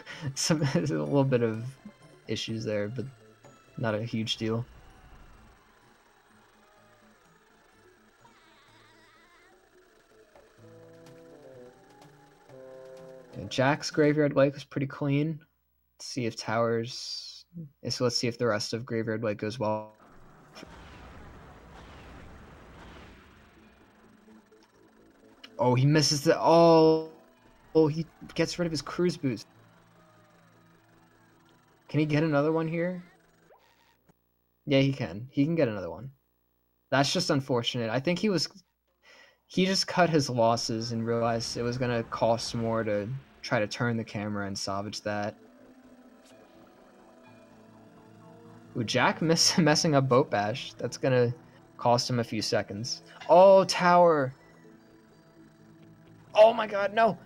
Speaker 1: a little bit of issues there, but not a huge deal. Jack's Graveyard Lake was pretty clean. Let's see if Towers... So let's see if the rest of Graveyard Lake goes well. Oh, he misses the... Oh, he gets rid of his cruise boost. Can he get another one here? Yeah, he can. He can get another one. That's just unfortunate. I think he just cut his losses and realized it was going to cost more to try to turn the camera and salvage that. Ooh, Jack messing up Boat Bash. That's going to cost him a few seconds. Oh, Tower! Oh my god, no!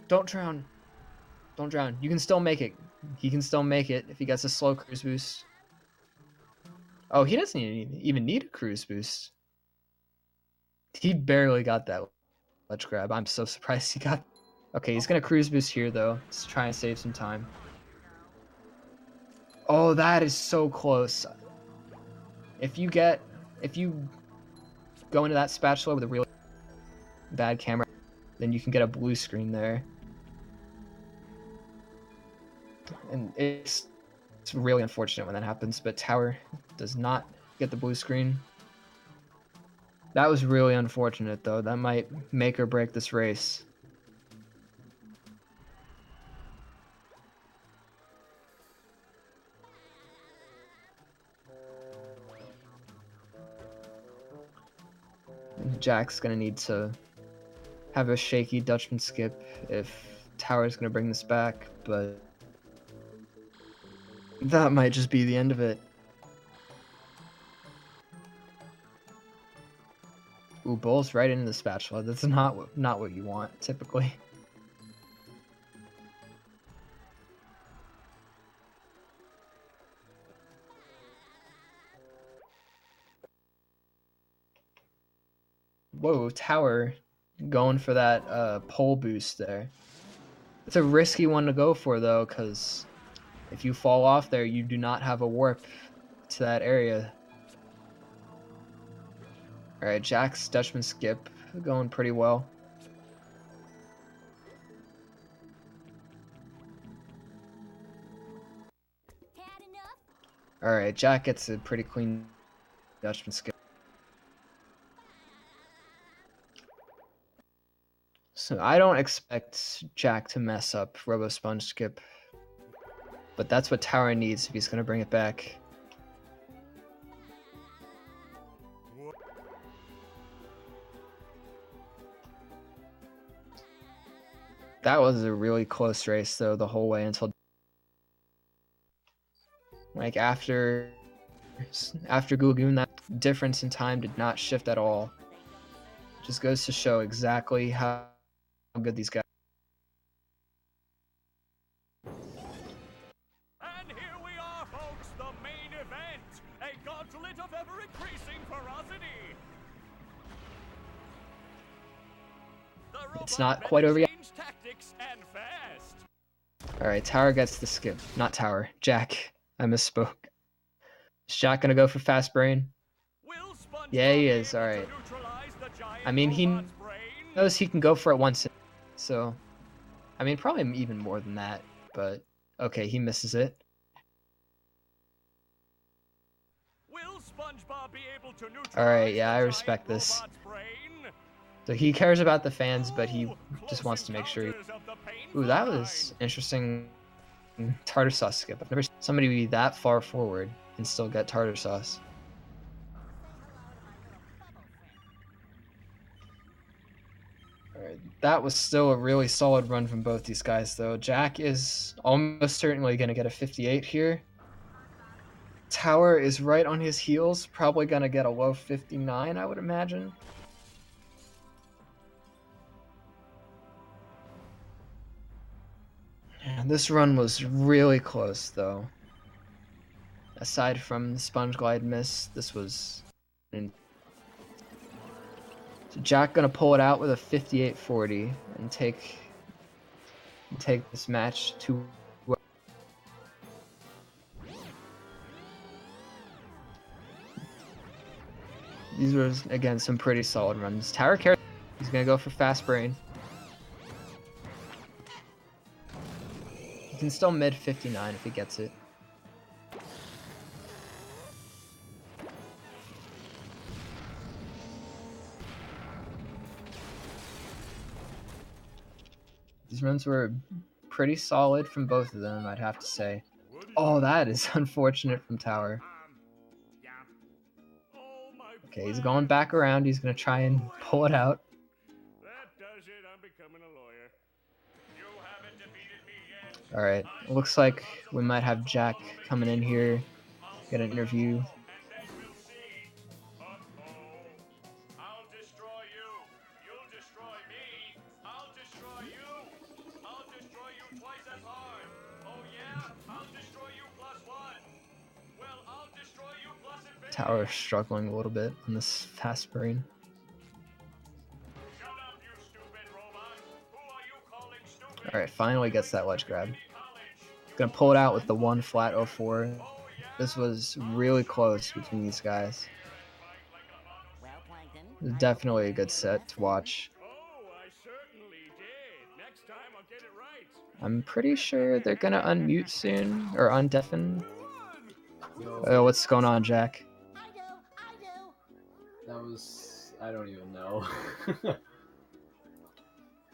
Speaker 1: Don't drown. Don't drown. You can still make it. He can still make it if he gets a slow cruise boost. Oh, he doesn't even need a cruise boost. He barely got that ledge grab. I'm so surprised he got... Okay, he's going to cruise boost here, though. Let's try and save some time. Oh, that is so close. If you go into that spatula with a real... bad camera, then you can get a blue screen there. And it's really unfortunate when that happens, but Tower does not get the blue screen. That was really unfortunate, though. That might make or break this race. Jack's gonna need to have a shaky Dutchman skip if Tower's gonna bring this back, but that might just be the end of it. Ooh, bowls right into the spatula. That's not what you want, typically. Whoa, Tower going for that pole boost there. It's a risky one to go for, though, because if you fall off there, you do not have a warp to that area. Alright, Jack's Dutchman skip going pretty well. Alright, Jack gets a pretty clean Dutchman skip. So I don't expect Jack to mess up Robo Sponge skip, but that's what Tower needs if he's going to bring it back. That was a really close race, though, the whole way until, like, after Gulagoon, that difference in time did not shift at all. Just goes to show exactly how good these guys.
Speaker 2: And here we are, folks, the main event. A gauntlet of ever-increasing ferocity.
Speaker 1: It's not quite over yet.
Speaker 2: Tactics and fast.
Speaker 1: Alright, Tower gets the skip. Not Tower. Jack. I misspoke. Is Jack gonna go for Fast Brain? Yeah, he is. Alright. I mean, he knows he can go for it once. So, I mean, probably even more than that. But, okay, he misses it.
Speaker 2: Will SpongeBob be able to neutralize
Speaker 1: Alright, yeah, I
Speaker 2: the
Speaker 1: respect
Speaker 2: giant
Speaker 1: this.
Speaker 2: robot's brain?
Speaker 1: So he cares about the fans, but he just wants to make sure. Ooh, that was interesting. Tartar sauce skip. I've never seen somebody be that far forward and still get tartar sauce. Alright, that was still a really solid run from both these guys, though. Jack is almost certainly going to get a 58 here. Tower is right on his heels, probably going to get a low 59, I would imagine. And this run was really close, though. Aside from the Sponge Glide miss, this was... So Jack gonna pull it out with a 58-40 and take this match to... These were, again, some pretty solid runs. Tower carries. He's gonna go for Fast Brain. He can still mid 59 if he gets it. These runs were pretty solid from both of them, I'd have to say. Oh, that is unfortunate from Tower. Okay, he's going back around. He's going to try and pull it out.
Speaker 2: That does it. I'm becoming a lawyer. You haven't defeated me yet.
Speaker 1: Alright, looks like we might have Jack coming in here, get an interview.
Speaker 2: And then we'll see. I'll destroy you. You'll destroy me. I'll destroy you. I'll destroy you twice as hard. Oh yeah? I'll destroy you plus one. Well, I'll destroy you plus infinity.
Speaker 1: Tower struggling a little bit on this Fast Brain.
Speaker 2: Shut up, you stupid robot. Who are you calling stupid?
Speaker 1: Alright, finally gets that ledge grab. Gonna pull it out with the 1 flat 04. This was really close between these guys.
Speaker 3: Well, Plankton,
Speaker 1: It was definitely a good set to watch.
Speaker 2: Oh,
Speaker 1: I'm pretty sure they're gonna unmute soon or undeafen. Oh, what's going on, Jack?
Speaker 3: I do.
Speaker 4: That was... I don't even know.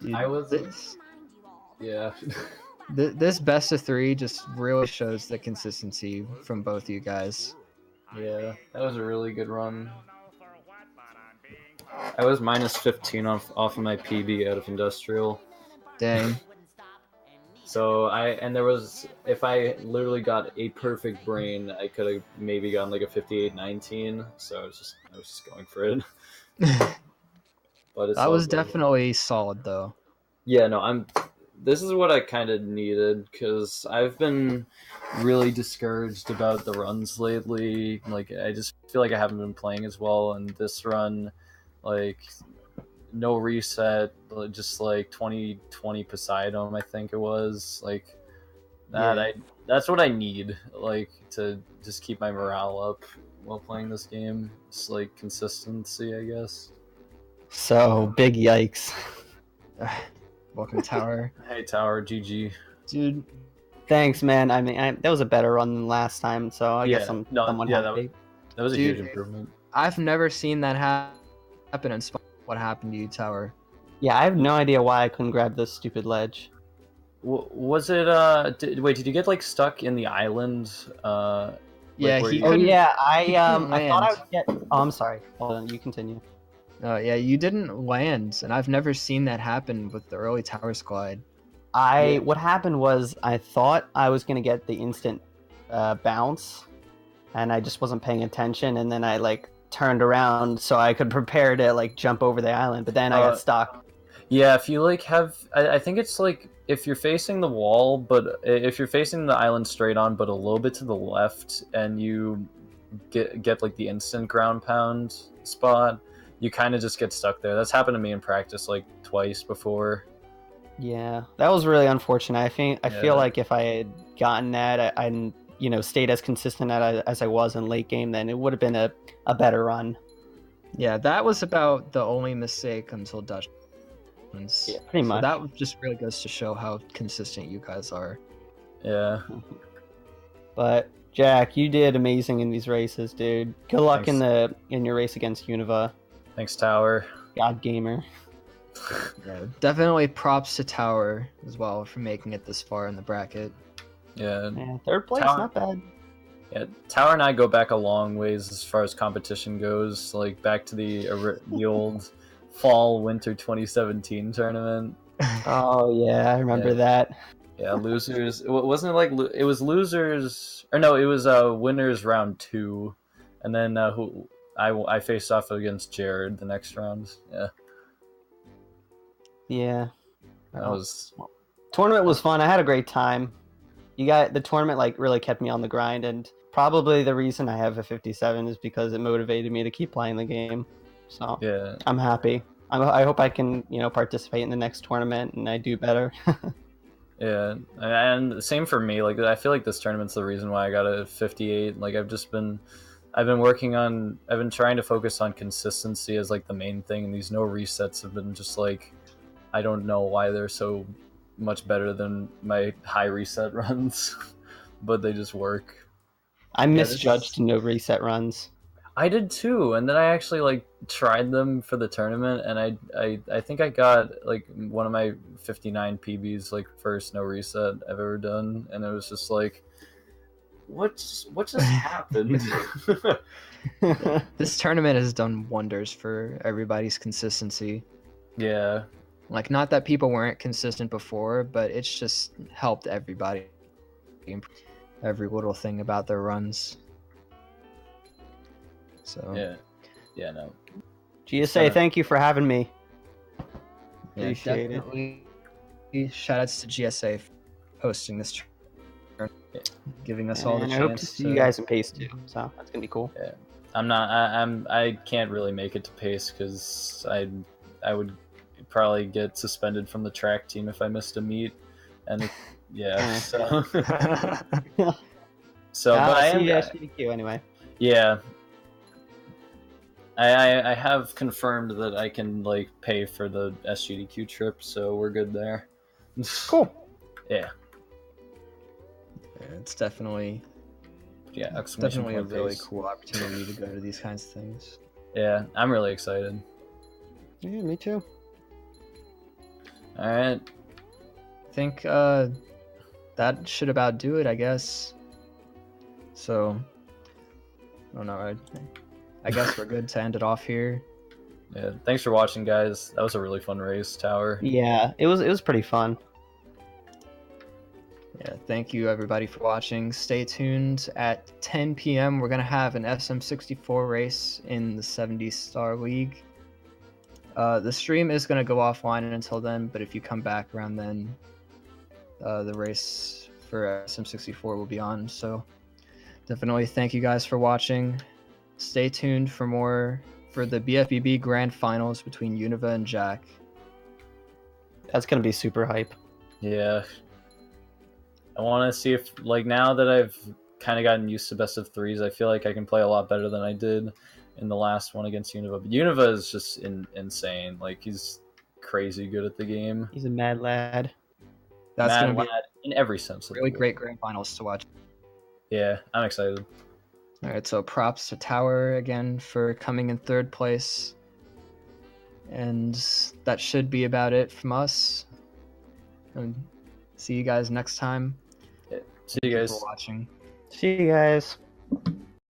Speaker 1: Dude,
Speaker 4: I was...
Speaker 1: this,
Speaker 4: Yeah.
Speaker 1: this best of 3 just really shows the consistency from both you guys.
Speaker 4: Yeah, that was a really good run. I was minus 15 off of my PB out of industrial.
Speaker 1: Dang.
Speaker 4: So there was, if I literally got a perfect brain, I could have maybe gotten like a 58-19. So I was just going for it. But it's
Speaker 1: That
Speaker 4: all
Speaker 1: was
Speaker 4: good.
Speaker 1: definitely solid, though.
Speaker 4: Yeah, no, this is what I kind of needed, because I've been really discouraged about the runs lately. Like, I just feel like I haven't been playing as well, and this run, like, no reset, just like 2020 Poseidon, I think it was. Like, that
Speaker 1: Yeah.
Speaker 4: that's what I need, like, to just keep my morale up while playing this game. It's like consistency, I guess.
Speaker 5: So, big yikes.
Speaker 1: Welcome, Tower.
Speaker 4: Hey, Tower, GG.
Speaker 1: Dude,
Speaker 5: Thanks, man. I mean, that was a better run than last time, so I guess I'm somewhat
Speaker 4: that
Speaker 5: happy.
Speaker 4: was a
Speaker 1: Dude,
Speaker 4: huge improvement.
Speaker 1: I've never seen that happen in What happened to you, Tower?
Speaker 5: Yeah, I have no idea why I couldn't grab this stupid ledge.
Speaker 4: Was it wait, did you get like stuck in the island?
Speaker 1: Yeah,
Speaker 4: where
Speaker 1: he
Speaker 4: you-
Speaker 5: Oh
Speaker 1: couldn't-
Speaker 5: yeah,
Speaker 1: he couldn't
Speaker 5: I thought I
Speaker 1: land.
Speaker 5: would get. Oh, I'm sorry. Hold on, you continue.
Speaker 1: Yeah, you didn't land, and I've never seen that happen with the early Tower Squad.
Speaker 4: Yeah.
Speaker 5: What happened was I thought I was gonna get the instant bounce, and I just wasn't paying attention, and then I like turned around so I could prepare to like jump over the island, but then I got stuck.
Speaker 4: Yeah, if you like have, I think it's like if you're facing the wall, but if you're facing the island straight on, but a little bit to the left, and you get like the instant ground pound spot, you kind of just get stuck there. That's happened to me in practice like twice before.
Speaker 5: Yeah, that was really unfortunate. I feel
Speaker 4: Yeah.
Speaker 5: like if I had gotten that, I stayed as consistent as I was in late game, then it would have been a better run.
Speaker 1: Yeah, that was about the only mistake until Dutch.
Speaker 5: Yeah, pretty much.
Speaker 1: So that just really goes to show how consistent you guys are.
Speaker 4: Yeah.
Speaker 5: But Jack, you did amazing in these races, dude. Good luck in your race against Univa.
Speaker 4: Thanks, Tower.
Speaker 5: God gamer.
Speaker 1: Yeah, definitely props to Tower as well for making it this far in the bracket.
Speaker 4: Yeah.
Speaker 5: Yeah, third place,
Speaker 4: Tower-
Speaker 5: not bad.
Speaker 4: Yeah, Tower and I go back a long ways as far as competition goes, like back to the old fall winter 2017 tournament.
Speaker 5: Oh yeah, I remember
Speaker 4: Yeah.
Speaker 5: that.
Speaker 4: Yeah, losers. Wasn't it like it was losers, or no, it was winners round 2, and then I faced off against Jared the next round. Yeah,
Speaker 5: Yeah.
Speaker 4: that
Speaker 5: Well,
Speaker 4: was
Speaker 5: tournament was fun. I had a great time. The tournament like really kept me on the grind, and probably the reason I have a 57 is because it motivated me to keep playing the game. So
Speaker 4: yeah.
Speaker 5: I'm happy. I hope I can participate in the next tournament and I do better.
Speaker 4: Yeah, and same for me. Like, I feel like this tournament's the reason why I got a 58. Like, I've been trying to focus on consistency as like the main thing, and these no resets have been just like, I don't know why they're so much better than my high reset runs, but they just work.
Speaker 5: I misjudged no reset runs.
Speaker 4: I did too, and then I actually like tried them for the tournament, and I think I got like one of my 59 PBs, like first no reset I've ever done, and it was just like, what just happened?
Speaker 1: This tournament has done wonders for everybody's consistency.
Speaker 4: Yeah,
Speaker 1: Like, not that people weren't consistent before, but it's just helped everybody improve every little thing about their runs. So
Speaker 4: yeah, no.
Speaker 5: GSA, thank you for having me.
Speaker 1: yeah,
Speaker 5: Appreciate it.
Speaker 1: definitely. Shout outs to GSA for hosting this tournament, giving us all the
Speaker 5: And
Speaker 1: chance.
Speaker 5: I hope to see you guys in pace too. So that's gonna be cool.
Speaker 4: Yeah, I can't really make it to pace because I would probably get suspended from the track team if I missed a meet, and yeah, so but I
Speaker 5: see you
Speaker 4: am.
Speaker 5: at SBQ anyway.
Speaker 4: Yeah. I have confirmed that I can like pay for the SGDQ trip, so we're good there.
Speaker 5: Cool.
Speaker 4: Yeah.
Speaker 1: Yeah, it's definitely
Speaker 4: Yeah.
Speaker 1: definitely a really
Speaker 4: Face.
Speaker 1: cool opportunity to go to these kinds of things.
Speaker 4: Yeah, I'm really excited.
Speaker 5: Yeah, me too.
Speaker 4: All right.
Speaker 1: I think that should about do it, I guess. So, I don't know. I guess we're good to end it off here.
Speaker 4: Yeah. Thanks for watching, guys. That was a really fun race, Tower.
Speaker 5: Yeah, it was pretty fun.
Speaker 1: Yeah, thank you everybody for watching. Stay tuned at 10 p.m. We're gonna have an SM64 race in the 70 Star League. The stream is gonna go offline until then, but if you come back around then, the race for SM64 will be on. So definitely thank you guys for watching. Stay tuned for more for the BfBB Grand Finals between Univa and Jack.
Speaker 5: That's gonna be super hype.
Speaker 4: Yeah. I want to see if, like, now that I've kind of gotten used to best of threes, I feel like I can play a lot better than I did in the last one against Univa. But Univa is just insane. Like, he's crazy good at the game.
Speaker 5: He's a mad lad.
Speaker 1: That's
Speaker 4: Mad
Speaker 1: gonna be
Speaker 4: lad in every sense of
Speaker 1: really
Speaker 4: the word.
Speaker 1: great Grand Finals to watch.
Speaker 4: Yeah, I'm excited.
Speaker 1: All right, so props to Tower again for coming in third place. And that should be about it from us. And see you guys next time.
Speaker 4: Yeah. See you
Speaker 1: Thank
Speaker 4: guys.
Speaker 1: for watching.
Speaker 5: See you guys.